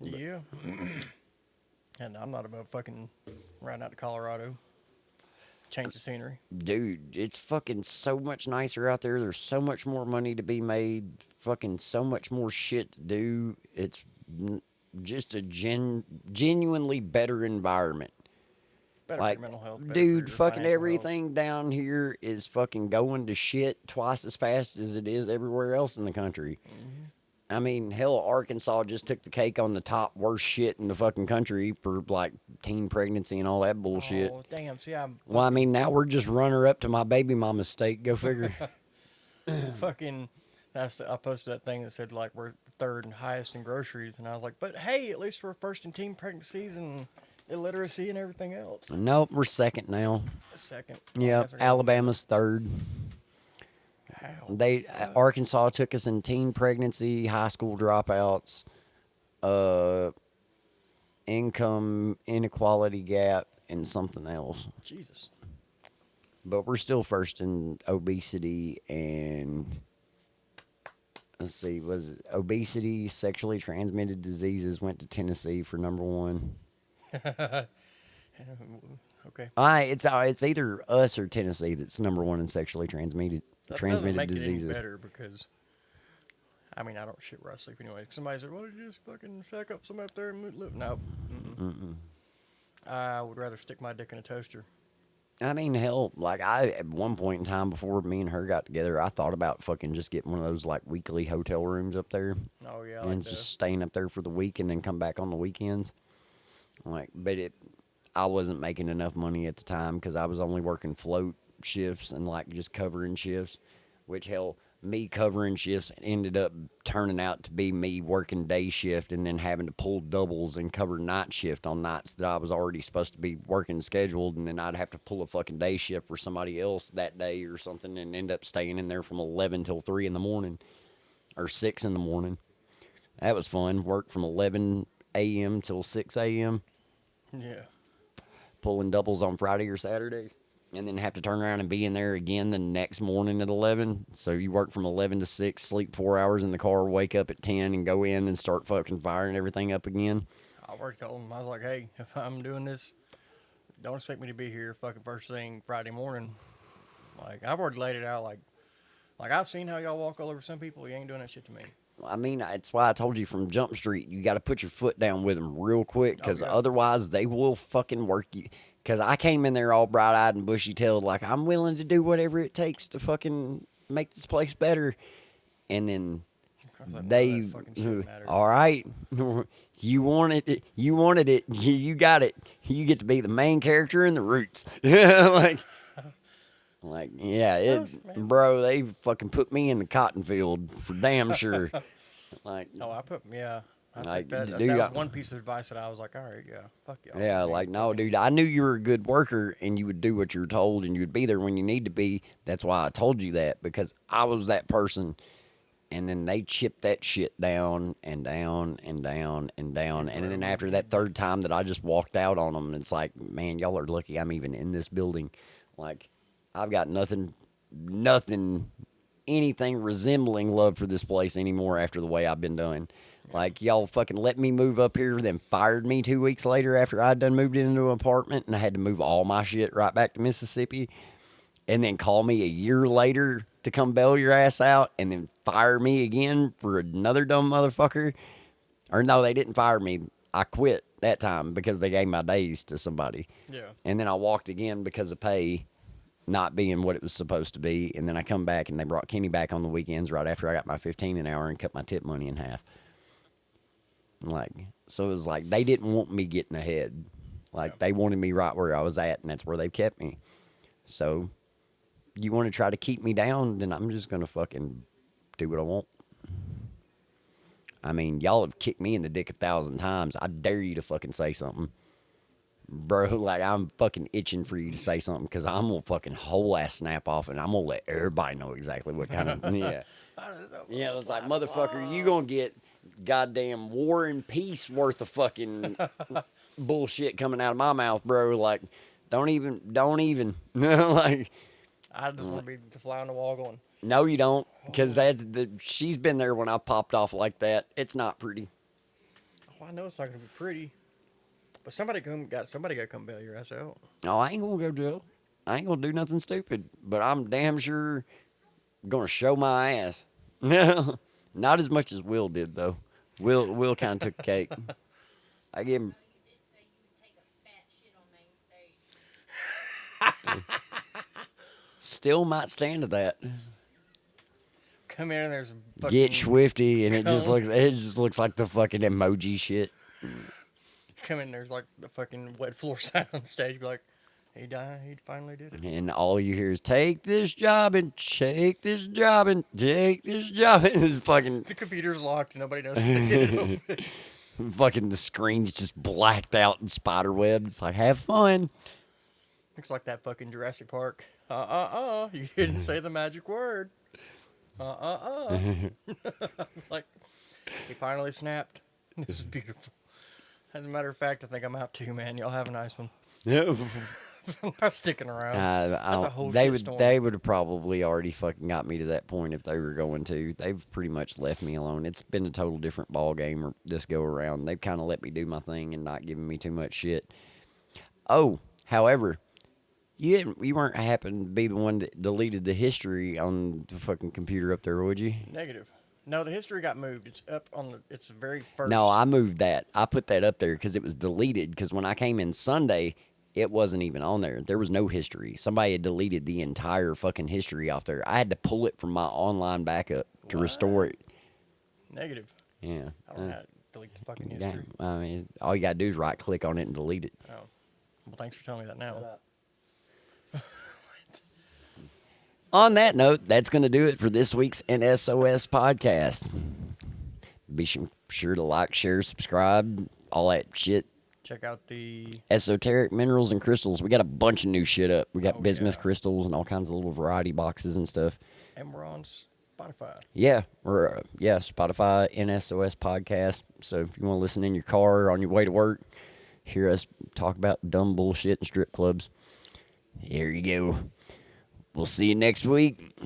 Yeah. And I'm not about fucking riding out to Colorado. Change the scenery. Dude, it's fucking so much nicer out there. There's so much more money to be made. Fucking so much more shit to do. It's just a genuinely better environment. Better like, for your mental health. Dude, fucking everything down here is fucking going to shit twice as fast as it is everywhere else in the country. Mm-hmm. I mean, hell, Arkansas just took the cake on the top worst shit in the fucking country for, like, teen pregnancy and all that bullshit. Oh, damn. See, well, I mean, now we're just runner-up to my baby mama's steak. Go figure. Fucking, I posted that thing that said, like, we're third and highest in groceries. And I was like, but, hey, at least we're first in teen pregnancies and illiteracy and everything else. Nope, we're second now. Second. Yep, Alabama's third. Arkansas took us in teen pregnancy, high school dropouts, income inequality gap, and something else. Jesus. But we're still first in obesity and, let's see, was it obesity, sexually transmitted diseases went to Tennessee for number 1. Okay. It's either us or Tennessee that's number 1 in sexually transmitted diseases. It any better because, I mean, I don't shit where I sleep anyway. Somebody said, "Well, you just fucking shack up some up there and live." No. I would rather stick my dick in a toaster. I mean, hell, like at one point in time before me and her got together, I thought about fucking just getting one of those like weekly hotel rooms up there. Oh yeah. And just staying up there for the week and then come back on the weekends. Like, but I wasn't making enough money at the time because I was only working float shifts and like just covering shifts, which hell, me covering shifts ended up turning out to be me working day shift and then having to pull doubles and cover night shift on nights that I was already supposed to be working scheduled, and then I'd have to pull a fucking day shift for somebody else that day or something and end up staying in there from 11 till 3 in the morning or 6 in the morning. That was fun. Worked from 11 a.m. till 6 a.m. Yeah. pulling doubles on Friday or Saturdays, and then have to turn around and be in there again the next morning at 11. So you work from 11 to 6, sleep 4 hours in the car, wake up at 10, and go in and start fucking firing everything up again. I worked told them, I was like, hey, if I'm doing this, don't expect me to be here fucking first thing Friday morning. Like, I've already laid it out. Like I've seen how y'all walk all over some people. You ain't doing that shit to me. I mean, it's why I told you from Jump Street, you got to put your foot down with them real quick, because yeah. otherwise they will fucking work you. Because I came in there all bright-eyed and bushy-tailed, like, I'm willing to do whatever it takes to fucking make this place better. And then Like, they, all right, you wanted it, you got it. You get to be the main character in the Roots. Like, yeah, bro, they fucking put me in the cotton field for damn sure. Like, oh, I took like, that. dude, That was one piece of advice that I was like, all right, yeah, fuck y'all. yeah, like, no, dude, I knew you were a good worker and you would do what you were told and you would be there when you need to be. That's why I told you that, because I was that person. And then they chipped that shit down and down and down and down. And then after that third time that I just walked out on them, it's like, man, y'all are lucky I'm even in this building. Like, I've got nothing, anything resembling love for this place anymore after the way I've been doing. Like, y'all fucking let me move up here, then fired me 2 weeks later after I'd done moved into an apartment, and I had to move all my shit right back to Mississippi, and then call me a year later to come bail your ass out, and then fire me again for another dumb motherfucker. Or no, they didn't fire me. I quit that time because they gave my days to somebody. Yeah. And then I walked again because of pay not being what it was supposed to be. And then I come back and they brought Kenny back on the weekends right after I got my 15 an hour and cut my tip money in half. Like, so it was like they didn't want me getting ahead. Like, they wanted me right where I was at, and that's where they've kept me. So you want to try to keep me down, then I'm just going to fucking do what I want. I mean, y'all have kicked me in the dick 1,000 times. I dare you to fucking say something. Bro, like, I'm fucking itching for you to say something, because I'm going to fucking whole ass snap off, and I'm going to let everybody know exactly what kind of, yeah. Yeah, it's like, motherfucker, you going to get goddamn War and Peace worth of fucking bullshit coming out of my mouth, bro. Like, don't even. Like, I just want to be the fly on the wall going, no, you don't, because she's been there when I popped off like that. It's not pretty. oh, I know it's not going to be pretty. But somebody got to come bail your ass out. No, I ain't gonna go to jail. I ain't gonna do nothing stupid. But I'm damn sure gonna show my ass. Not as much as Will did though. Will kind of took the cake. I give him. You did say you would take a fat shit on main stage. Still might stand to that. Come in and there's a fucking Get swifty, and it just cone. looks like the fucking emoji shit. Come in there's like the fucking wet floor sign on stage. Be like, he died. He finally did it. And all you hear is take this job and take this job and take this job. And it's fucking The computer's locked. And nobody knows how to get it open. fucking the screen's just blacked out and spider webbed. It's like, have fun. Looks like that fucking Jurassic Park. You didn't say the magic word. Like, he finally snapped. This is beautiful. As a matter of fact, I think I'm out too, man. Y'all have a nice one. Yeah. I'm not sticking around. That's a whole they shitstorm. would have probably already fucking got me to that point if they were going to. They've pretty much left me alone. It's been a total different ball game this go around. They've kind of let me do my thing and not giving me too much shit. Oh, however, you weren't happen to be the one that deleted the history on the fucking computer up there, would you? Negative. No, the history got moved. It's up on the. It's the very first. No, I moved that. I put that up there because it was deleted. Because when I came in Sunday, it wasn't even on there. There was no history. Somebody had deleted the entire fucking history off there. I had to pull it from my online backup to restore it. Negative. Yeah. I don't know how to delete the fucking Yeah. history. I mean, all you gotta do is right click on it and delete it. Oh. Well, thanks for telling me that now. On that note, that's going to do it for this week's N.S.o.S podcast. Be sure to like, share, subscribe, all that shit. Check out the Esoteric minerals and crystals. We got a bunch of new shit up. We got Oh, bismuth yeah. crystals and all kinds of little variety boxes and stuff. and we're on Spotify. Yeah, we're Spotify N.S.o.S podcast. So if you want to listen in your car or on your way to work, hear us talk about dumb bullshit and strip clubs. Here you go. We'll see you next week.